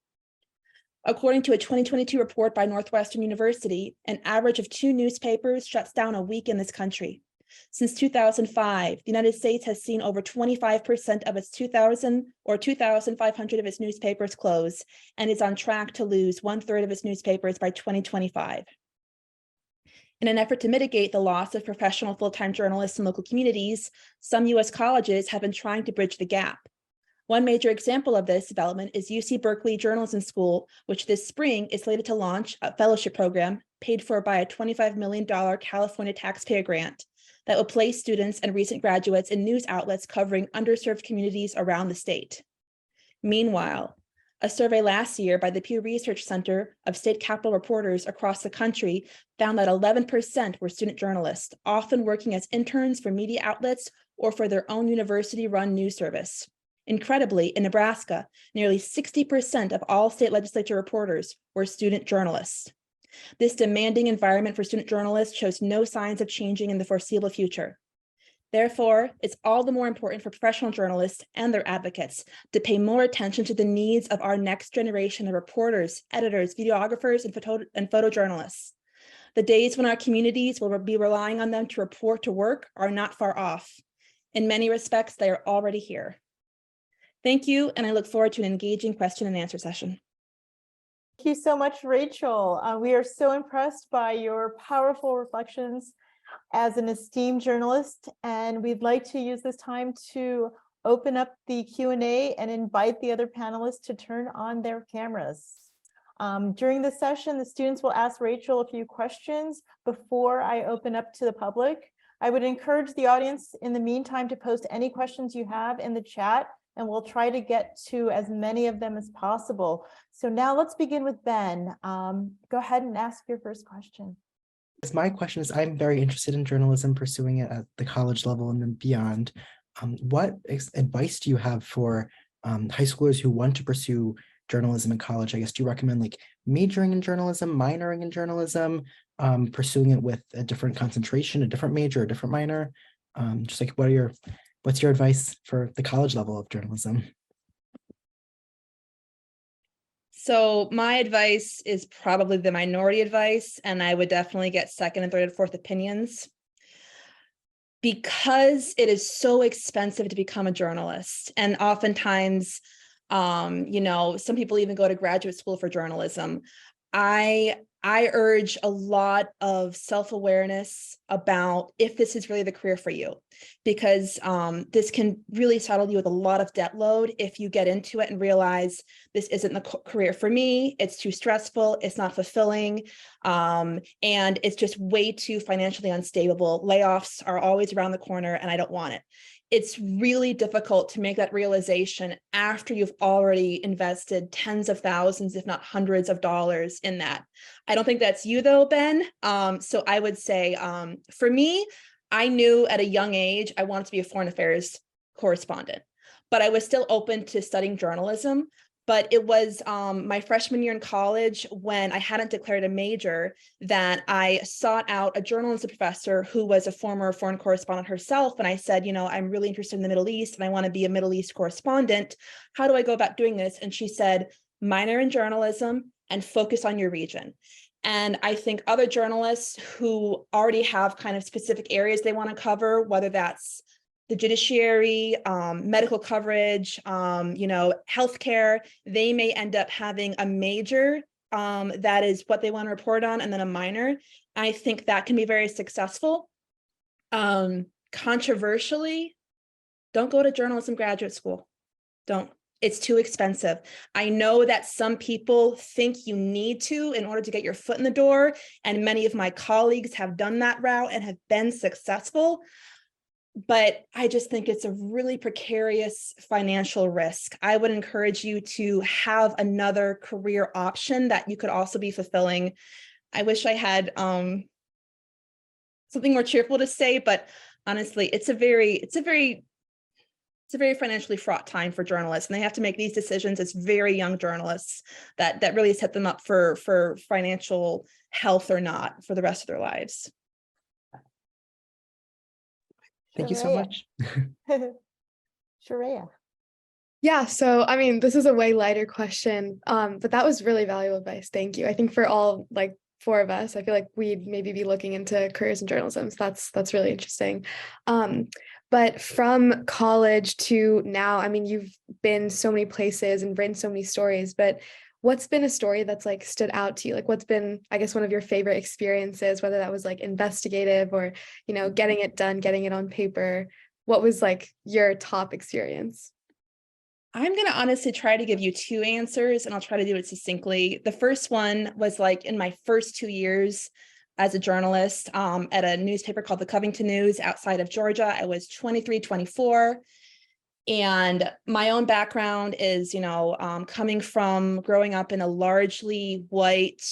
According to a 2022 report by Northwestern University, an average of 2 newspapers shuts down a week in this country. Since 2005, the United States has seen over 25% of its 2,000 or 2,500 of its newspapers close and is on track to lose 1/3 of its newspapers by 2025. In an effort to mitigate the loss of professional full-time journalists in local communities, some U.S. colleges have been trying to bridge the gap. One major example of this development is UC Berkeley Journalism School, which this spring is slated to launch a fellowship program paid for by a $25 million California taxpayer grant that will place students and recent graduates in news outlets covering underserved communities around the state. Meanwhile, A survey last year by the Pew Research Center of State Capitol reporters across the country found that 11% were student journalists, often working as interns for media outlets or for their own university-run news service. Incredibly, in Nebraska, nearly 60% of all state legislature reporters were student journalists. This demanding environment for student journalists shows no signs of changing in the foreseeable future. Therefore, it's all the more important for professional journalists and their advocates to pay more attention to the needs of our next generation of reporters, editors, videographers, and photojournalists. The days when our communities will be relying on them to report to work are not far off. In many respects, they are already here. Thank you, and I look forward to an engaging question and answer session. Thank you so much, Rachel. We are so impressed by your powerful reflections as an esteemed journalist, and we'd like to use this time to open up the Q&A and invite the other panelists to turn on their cameras. During the session, the students will ask Rachel a few questions before I open up to the public. I would encourage the audience in the meantime to post any questions you have in the chat, and we'll try to get to as many of them as possible. So now let's begin with Ben. Go ahead and ask your first question. My question is, I'm very interested in journalism, pursuing it at the college level and then beyond. What advice do you have for high schoolers who want to pursue journalism in college? I guess, do you recommend like majoring in journalism, minoring in journalism, pursuing it with a different concentration, a different major, a different minor? Just like, what's your advice for the college level of journalism? So my advice is probably the minority advice, and I would definitely get second and third and fourth opinions. Because it is so expensive to become a journalist, and oftentimes, some people even go to graduate school for journalism. I urge a lot of self-awareness about if this is really the career for you, because this can really saddle you with a lot of debt load if you get into it and realize this isn't the career for me, it's too stressful, it's not fulfilling, and it's just way too financially unstable. Layoffs are always around the corner and I don't want it. It's really difficult to make that realization after you've already invested tens of thousands, if not hundreds of dollars in that. I don't think that's you though, Ben. So I would say, for me, I knew at a young age, I wanted to be a foreign affairs correspondent, but I was still open to studying journalism. But it was my freshman year in college, when I hadn't declared a major, that I sought out a journalism professor who was a former foreign correspondent herself. And I said, I'm really interested in the Middle East and I want to be a Middle East correspondent. How do I go about doing this? And she said, minor in journalism and focus on your region. And I think other journalists who already have kind of specific areas they want to cover, whether that's the judiciary, medical coverage, healthcare, they may end up having a major that is what they want to report on, and then a minor. I think that can be very successful. Controversially, don't go to journalism graduate school. Don't. It's too expensive. I know that some people think you need to in order to get your foot in the door, and many of my colleagues have done that route and have been successful. But I just think it's a really precarious financial risk. I would encourage you to have another career option that you could also be fulfilling. I wish I had something more cheerful to say, but honestly, it's a very financially fraught time for journalists, and they have to make these decisions as very young journalists that really set them up for financial health or not for the rest of their lives. Thank you so much. Shreya. Yeah, so I mean, this is a way lighter question, but that was really valuable advice. Thank you. I think for all four of us, I feel like we'd maybe be looking into careers in journalism. So that's really interesting. But from college to now, I mean, you've been so many places and written so many stories, but what's been a story that's stood out to you? What's been, I guess, one of your favorite experiences, whether that was investigative or, getting it done, getting it on paper? What was your top experience? I'm going to honestly try to give you two answers, and I'll try to do it succinctly. The first one was in my first 2 years as a journalist at a newspaper called the Covington News outside of Georgia. I was 23, 24. And my own background is, coming from growing up in a largely white,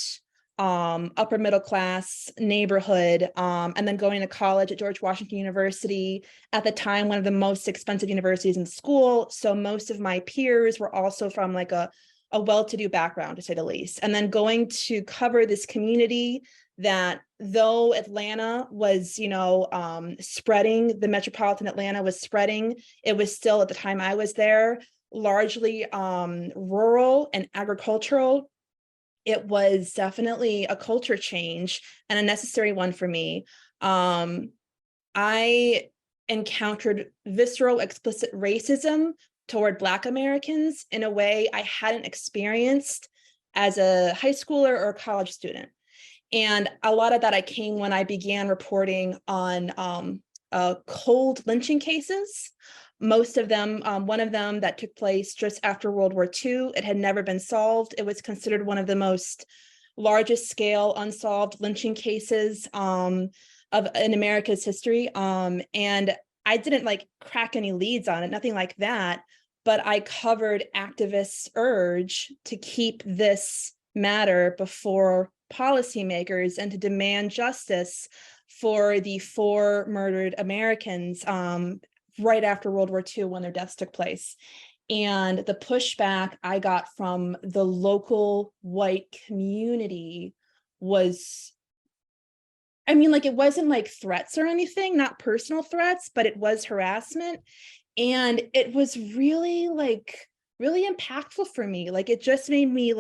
upper middle class neighborhood, and then going to college at George Washington University, at the time, one of the most expensive universities in school. So most of my peers were also from like a well-to-do background, to say the least. And then going to cover this community that, though Atlanta was, spreading, the metropolitan Atlanta was spreading, it was still, at the time I was there, largely rural and agricultural. It was definitely a culture change and a necessary one for me. I encountered visceral, explicit racism toward Black Americans in a way I hadn't experienced as a high schooler or a college student. And a lot of that I came when I began reporting on cold lynching cases. Most of them, one of them that took place just after World War II, it had never been solved. It was considered one of the most largest scale unsolved lynching cases in America's history. And I didn't like crack any leads on it, nothing like that, but I covered activists' urge to keep this matter before policymakers and to demand justice for the 4 murdered Americans right after World War II when their deaths took place. And the pushback I got from the local white community was, it wasn't like threats or anything, not personal threats, but it was harassment. And it was really impactful for me. Like, it just made me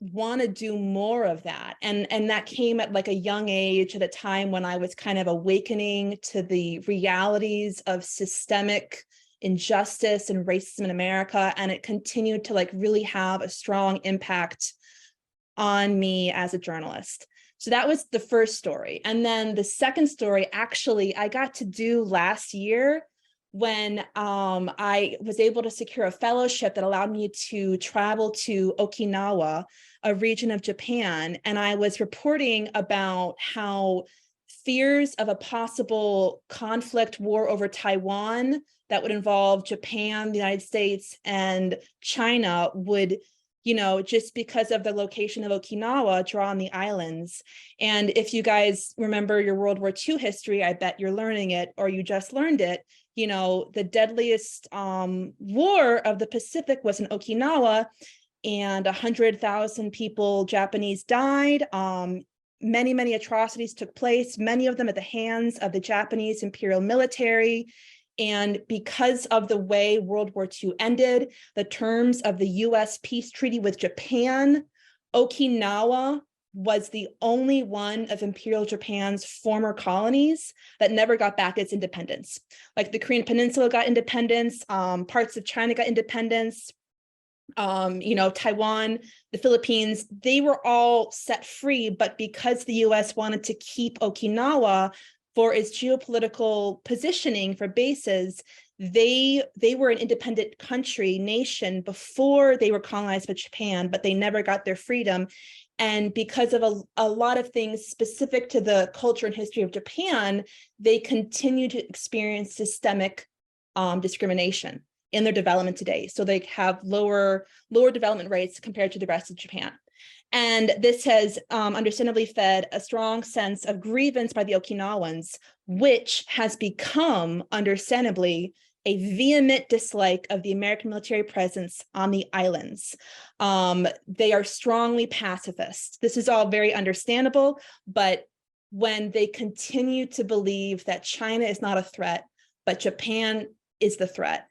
want to do more of that. And that came at like a young age, at a time when I was kind of awakening to the realities of systemic injustice and racism in America. And it continued to really have a strong impact on me as a journalist. So that was the first story. And then the second story, actually, I got to do last year when I was able to secure a fellowship that allowed me to travel to Okinawa, a region of Japan. And I was reporting about how fears of a possible conflict, war over Taiwan that would involve Japan, the United States, and China would, just because of the location of Okinawa, draw on the islands. And if you guys remember your World War II history, I bet you're learning it, or you just learned it. The deadliest war of the Pacific was in Okinawa, and 100,000 people, Japanese, died. Many, many atrocities took place, many of them at the hands of the Japanese imperial military. And because of the way World War II ended, the terms of the US peace treaty with Japan, Okinawa was the only one of Imperial Japan's former colonies that never got back its independence. Like the Korean Peninsula got independence, parts of China got independence, Taiwan, the Philippines, they were all set free, but because the US wanted to keep Okinawa for its geopolitical positioning for bases, they were an independent nation before they were colonized by Japan, but they never got their freedom. And because of a lot of things specific to the culture and history of Japan, they continue to experience systemic discrimination in their development today. So they have lower development rates compared to the rest of Japan. And this has understandably fed a strong sense of grievance by the Okinawans, which has become, understandably, a vehement dislike of the American military presence on the islands. They are strongly pacifist. This is all very understandable, but when they continue to believe that China is not a threat, but Japan is the threat,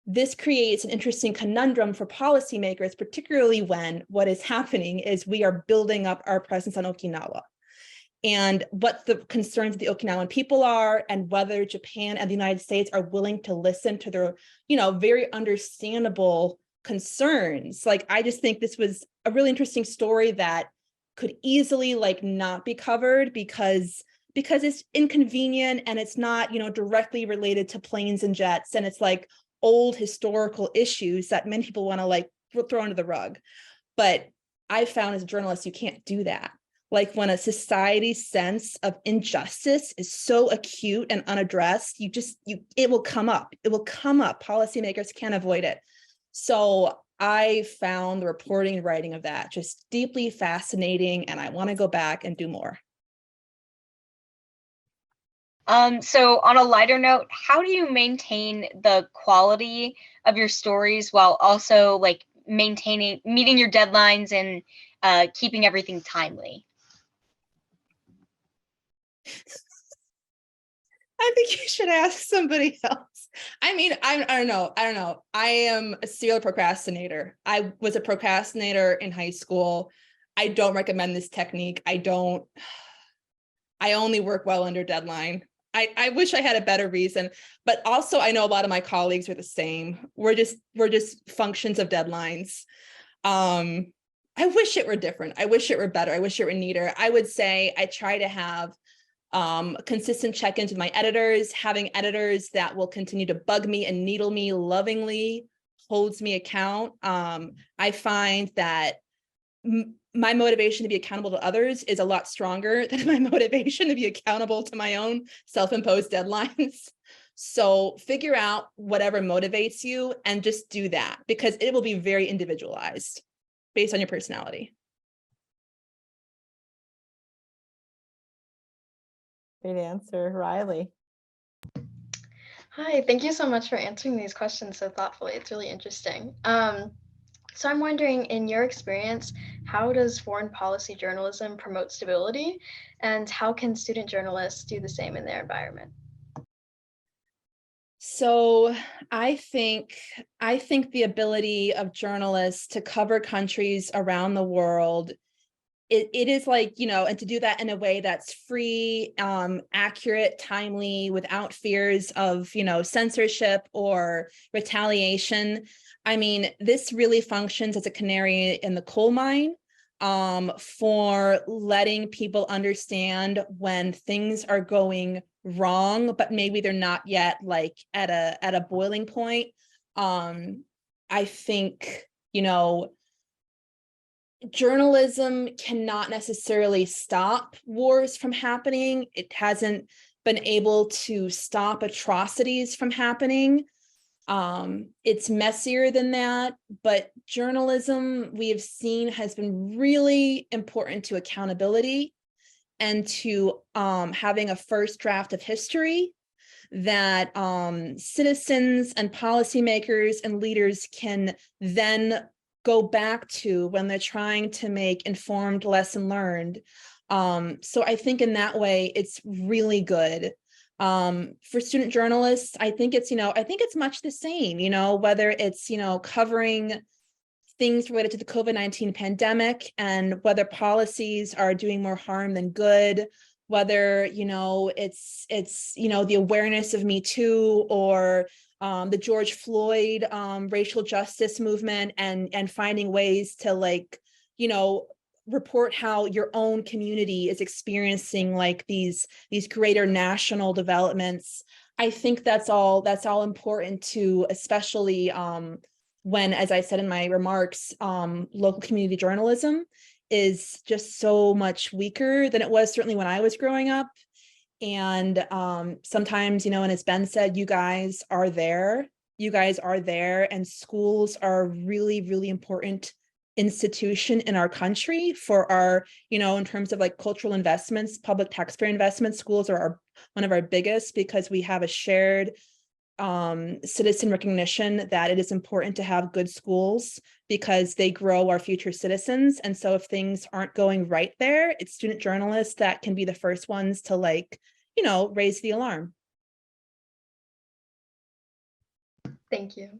this creates an interesting conundrum for policymakers, particularly when what is happening is we are building up our presence on Okinawa. And what the concerns of the Okinawan people are, and whether Japan and the United States are willing to listen to their, very understandable concerns. I just think this was a really interesting story that could easily not be covered because it's inconvenient and it's not, directly related to planes and jets. And it's old historical issues that many people want to throw under the rug. But I found as a journalist, you can't do that. Like when a society's sense of injustice is so acute and unaddressed, it will come up. It will come up. Policymakers can't avoid it. So I found the reporting and writing of that just deeply fascinating, and I want to go back and do more. So on a lighter note, how do you maintain the quality of your stories while also like meeting your deadlines and keeping everything timely? I think you should ask somebody else. I mean, I don't know. I am a serial procrastinator. I was a procrastinator in high school. I don't recommend this technique. I only work well under deadline. I wish I had a better reason, but also I know a lot of my colleagues are the same. We're just functions of deadlines. I wish it were different. I wish it were better. I wish it were neater. I would say I try to have consistent check-ins with my editors. Having editors that will continue to bug me and needle me lovingly holds me account. I find that my motivation to be accountable to others is a lot stronger than my motivation to be accountable to my own self-imposed deadlines. So figure out whatever motivates you and just do that, because it will be very individualized based on your personality. Great answer, Riley. Hi, thank you so much for answering these questions so thoughtfully. It's really interesting. So I'm wondering, in your experience, how does foreign policy journalism promote stability, and how can student journalists do the same in their environment? So I think the ability of journalists to cover countries around the world, it is like, and to do that in a way that's free, accurate, timely, without fears of, censorship or retaliation. I mean, this really functions as a canary in the coal mine for letting people understand when things are going wrong, but maybe they're not yet like at a boiling point. I think, journalism cannot necessarily stop wars from happening. It hasn't been able to stop atrocities from happening. It's messier than that, but journalism, we have seen, has been really important to accountability and to having a first draft of history that citizens and policymakers and leaders can then go back to when they're trying to make informed lesson learned. So I think in that way, it's really good. For student journalists, I think it's much the same, whether it's, covering things related to the COVID-19 pandemic and whether policies are doing more harm than good, whether, it's the awareness of Me Too or the George Floyd racial justice movement and finding ways to report how your own community is experiencing like these greater national developments. I think that's all important to, especially when, as I said in my remarks, local community journalism is just so much weaker than it was certainly when I was growing up. And sometimes, and as Ben said, you guys are there, and schools are really, really important institution in our country for our, in terms of like cultural investments, public taxpayer investments. Schools are one of our biggest, because we have a shared citizen recognition that it is important to have good schools because they grow our future citizens. And so if things aren't going right there, it's student journalists that can be the first ones to raise the alarm. Thank you.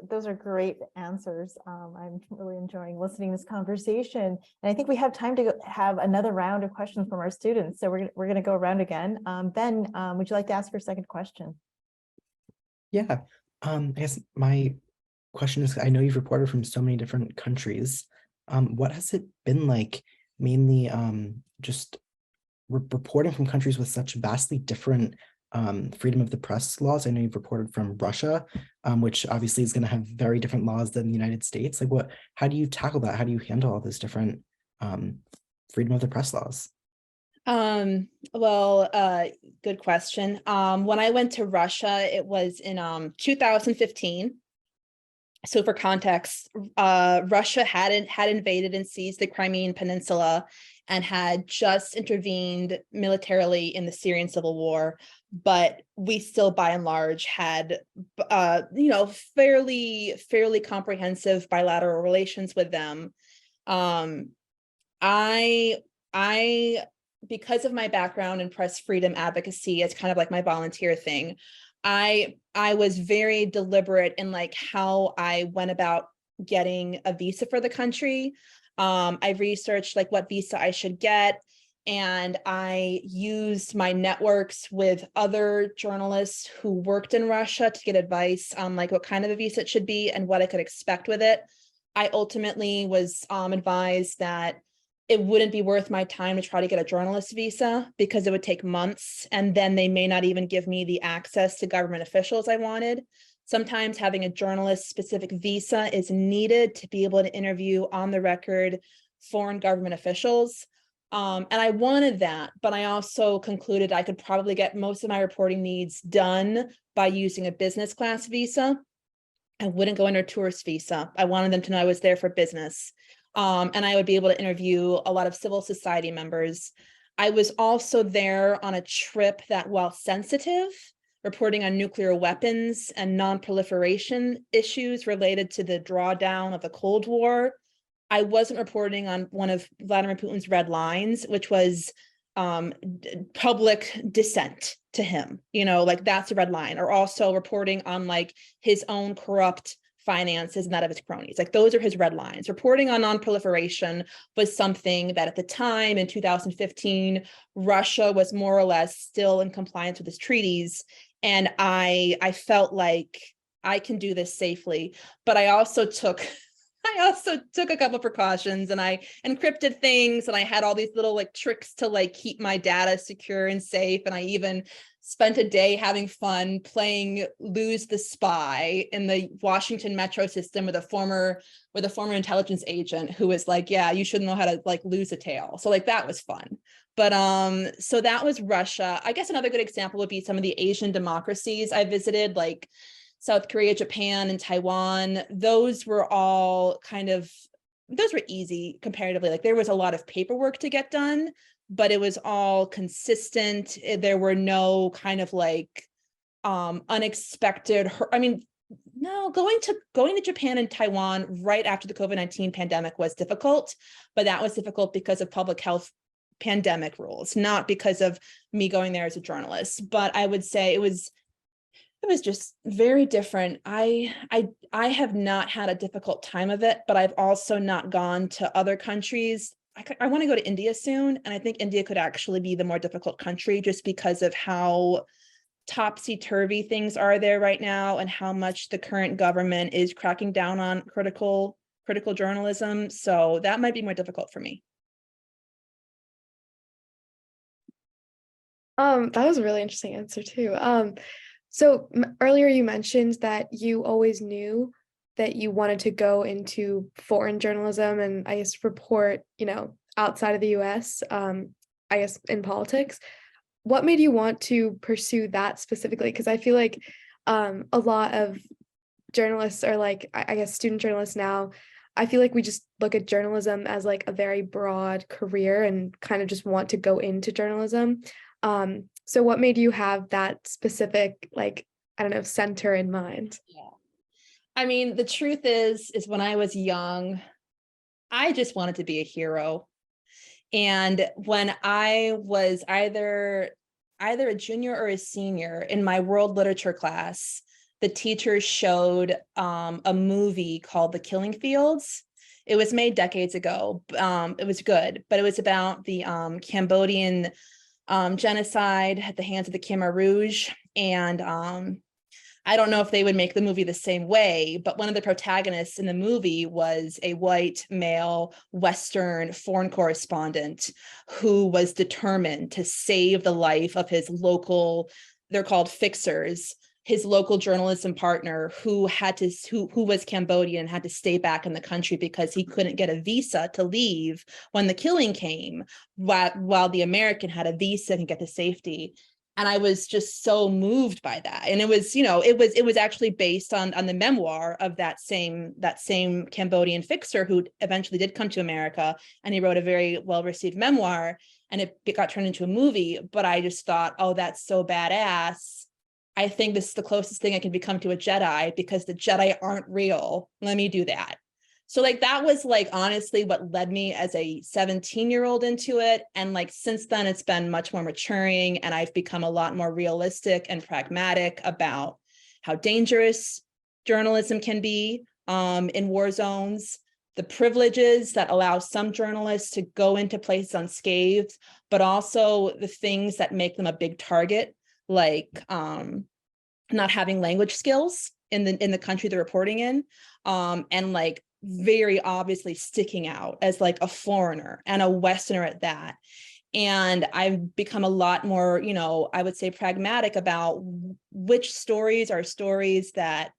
Those are great answers. I'm really enjoying listening to this conversation. And I think we have time to have another round of questions from our students. So we're going to go around again. Ben, would you like to ask your second question? Yeah, I guess my question is, I know you've reported from so many different countries. What has it been like, mainly just reporting from countries with such vastly different freedom of the press laws? I know you've reported from Russia, which obviously is going to have very different laws than the United States. How do you tackle that? How do you handle all those different freedom of the press laws? Well, good question. When I went to Russia, it was in 2015. So for context, Russia had invaded and seized the Crimean Peninsula and had just intervened militarily in the Syrian civil war, but we still by and large had fairly comprehensive bilateral relations with them. I because of my background in press freedom advocacy as kind of like my volunteer thing, I was very deliberate in like how I went about getting a visa for the country. I researched like what visa I should get, and I used my networks with other journalists who worked in Russia to get advice on like what kind of a visa it should be and what I could expect with it. I ultimately was advised that it wouldn't be worth my time to try to get a journalist visa because it would take months, and then they may not even give me the access to government officials I wanted. Sometimes having a journalist specific visa is needed to be able to interview on the record foreign government officials. And I wanted that, but I also concluded I could probably get most of my reporting needs done by using a business class visa. I wouldn't go under a tourist visa. I wanted them to know I was there for business. And I would be able to interview a lot of civil society members. I was also there on a trip that, while sensitive, reporting on nuclear weapons and non-proliferation issues related to the drawdown of the Cold War, I wasn't reporting on one of Vladimir Putin's red lines, which was public dissent to him. Like that's a red line. Or also reporting on like his own corrupt finances and that of his cronies. Like those are his red lines. Reporting on non-proliferation was something that at the time in 2015, Russia was more or less still in compliance with his treaties. And I felt like I can do this safely, but I also took a couple of precautions, and I encrypted things, and I had all these little like tricks to like keep my data secure and safe. And I even spent a day having fun playing Lose the Spy in the Washington metro system with a former intelligence agent who was like, yeah, you should know how to like lose a tail. So like that was fun. But so that was Russia. I guess another good example would be some of the Asian democracies I visited, like South Korea, Japan, and Taiwan. Those were easy comparatively. Like there was a lot of paperwork to get done, but it was all consistent. There were no kind of like unexpected. No, going to Japan and Taiwan right after the COVID-19 pandemic was difficult, but that was difficult because of public health pandemic rules, not because of me going there as a journalist. But I would say it was just very different. I have not had a difficult time of it, but I've also not gone to other countries. I want to go to India soon, and I think India could actually be the more difficult country just because of how topsy-turvy things are there right now and how much the current government is cracking down on critical journalism. So that might be more difficult for me. That was a really interesting answer too. So earlier you mentioned that you always knew that you wanted to go into foreign journalism and I guess report, outside of the US, I guess in politics. What made you want to pursue that specifically? Because I feel like a lot of journalists are like, I guess student journalists now, I feel like we just look at journalism as like a very broad career and kind of just want to go into journalism. So what made you have that specific, like, I don't know, center in mind? Yeah. I mean, the truth is when I was young, I just wanted to be a hero. And when I was either a junior or a senior in my world literature class, the teachers showed a movie called The Killing Fields. It was made decades ago. It was good, but it was about the Cambodian genocide at the hands of the Khmer Rouge. And I don't know if they would make the movie the same way, but one of the protagonists in the movie was a white male Western foreign correspondent who was determined to save the life of his local, they're called fixers, his local journalism partner who was Cambodian and had to stay back in the country because he couldn't get a visa to leave when the killing came, while the American had a visa and get to safety. And I was just so moved by that. And it was, it was actually based on the memoir of that same Cambodian fixer who eventually did come to America, and he wrote a very well-received memoir, and it got turned into a movie. But I just thought, oh, that's so badass. I think this is the closest thing I can become to a Jedi, because the Jedi aren't real. Let me do that. So like, that was like, honestly, what led me as a 17-year-old into it. And like, since then, it's been much more maturing, and I've become a lot more realistic and pragmatic about how dangerous journalism can be in war zones, the privileges that allow some journalists to go into places unscathed, but also the things that make them a big target, like not having language skills in the country they're reporting in, and like very obviously sticking out as like a foreigner and a Westerner at that. And I've become a lot more, I would say, pragmatic about which stories are stories that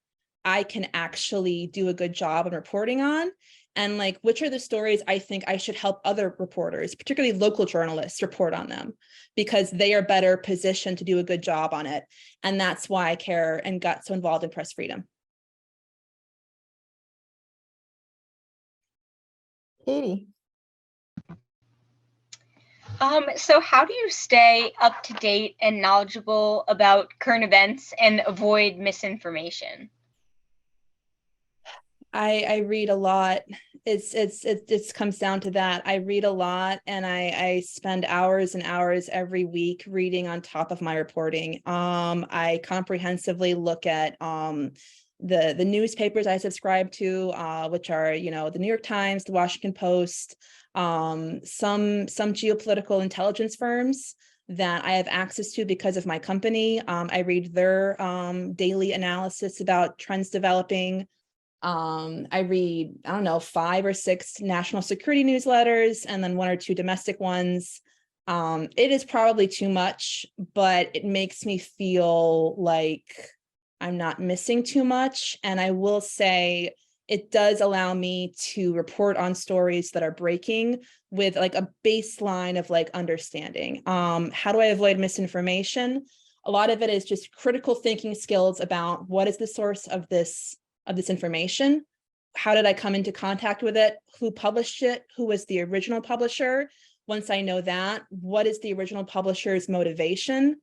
I can actually do a good job in reporting on, and like, which are the stories I think I should help other reporters, particularly local journalists, report on them, because they are better positioned to do a good job on it. And that's why I care and got so involved in press freedom. Katie. So how do you stay up to date and knowledgeable about current events and avoid misinformation? I read a lot. It comes down to that. I read a lot, and I spend hours and hours every week reading on top of my reporting. I comprehensively look at the newspapers I subscribe to, which are, the New York Times, the Washington Post, some geopolitical intelligence firms that I have access to because of my company. I read their daily analysis about trends developing. I read, 5 or 6 national security newsletters, and then 1 or 2 domestic ones. It is probably too much, but it makes me feel like I'm not missing too much. And I will say it does allow me to report on stories that are breaking with like a baseline of like understanding. How do I avoid misinformation? A lot of it is just critical thinking skills about what is the source of this information. How did I come into contact with it? Who published it? Who was the original publisher? Once I know that, what is the original publisher's motivation?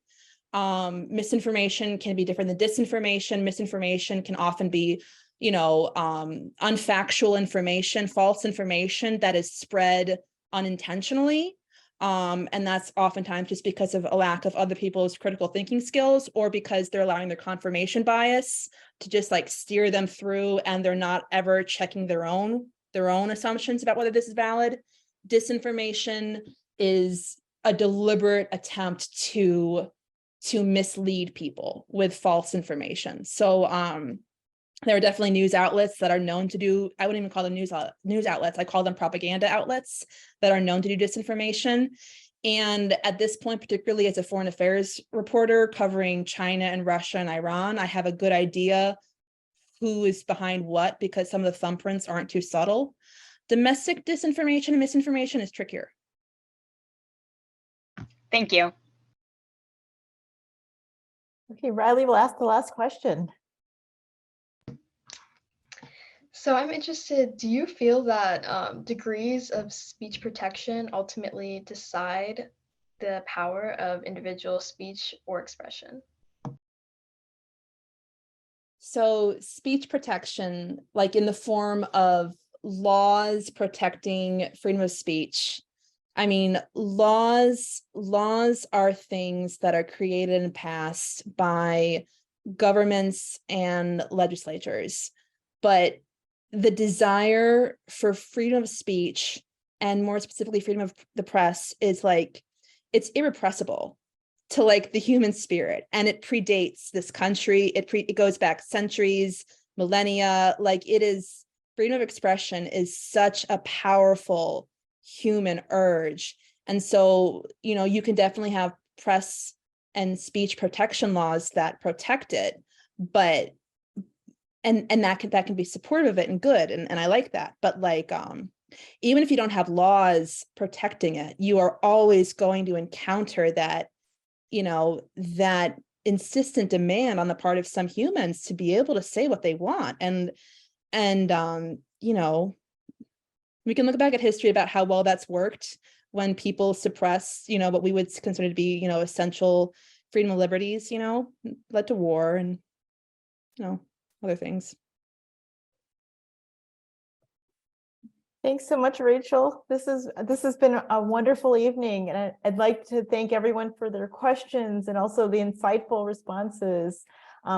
Misinformation can be different than disinformation. Misinformation can often be, unfactual information, false information that is spread unintentionally. And that's oftentimes just because of a lack of other people's critical thinking skills, or because they're allowing their confirmation bias to just like steer them through, and they're not ever checking their own assumptions about whether this is valid. Disinformation is a deliberate attempt to mislead people with false information. So there are definitely news outlets that are known to do, I wouldn't even call them news outlets, I call them propaganda outlets that are known to do disinformation. And at this point, particularly as a foreign affairs reporter covering China and Russia and Iran, I have a good idea who is behind what, because some of the thumbprints aren't too subtle. Domestic disinformation and misinformation is trickier. Thank you. Okay, Riley will ask the last question. So I'm interested, do you feel that degrees of speech protection ultimately decide the power of individual speech or expression? So speech protection, like in the form of laws protecting freedom of speech, I mean, laws are things that are created and passed by governments and legislatures, but the desire for freedom of speech, and more specifically freedom of the press, is like, it's irrepressible to like the human spirit, and it predates this country. It goes back centuries, millennia. Like, it is, freedom of expression is such a powerful human urge. And so, you can definitely have press and speech protection laws that protect it, but and that can be supportive of it and good, and I like that. But like even if you don't have laws protecting it, you are always going to encounter that, that insistent demand on the part of some humans to be able to say what they want. And we can look back at history about how well that's worked when people suppress, what we would consider to be, essential freedom of liberties, led to war and, other things. Thanks so much, Rachel. This has been a wonderful evening, and I'd like to thank everyone for their questions and also the insightful responses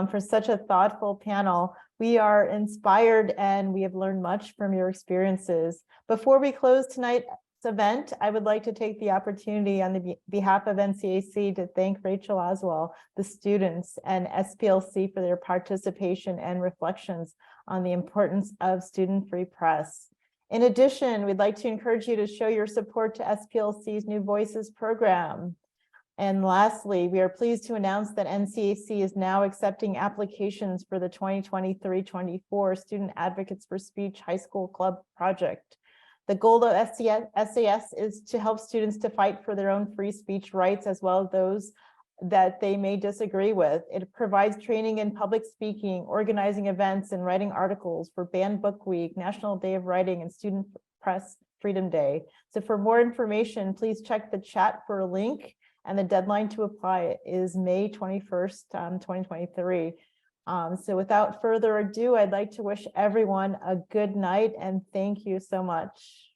for such a thoughtful panel. We are inspired and we have learned much from your experiences. Before we close tonight's event, I would like to take the opportunity on the behalf of NCAC to thank Rachel Oswald, the students, and SPLC for their participation and reflections on the importance of student-free press. In addition, we'd like to encourage you to show your support to SPLC's New Voices program. And lastly, we are pleased to announce that NCAC is now accepting applications for the 2023-24 Student Advocates for Speech High School Club project. The goal of SAS is to help students to fight for their own free speech rights, as well as those that they may disagree with. It provides training in public speaking, organizing events, and writing articles for Banned Book Week, National Day of Writing, and Student Press Freedom Day. So for more information, please check the chat for a link, and the deadline to apply is May 21st, 2023. So without further ado, I'd like to wish everyone a good night and thank you so much.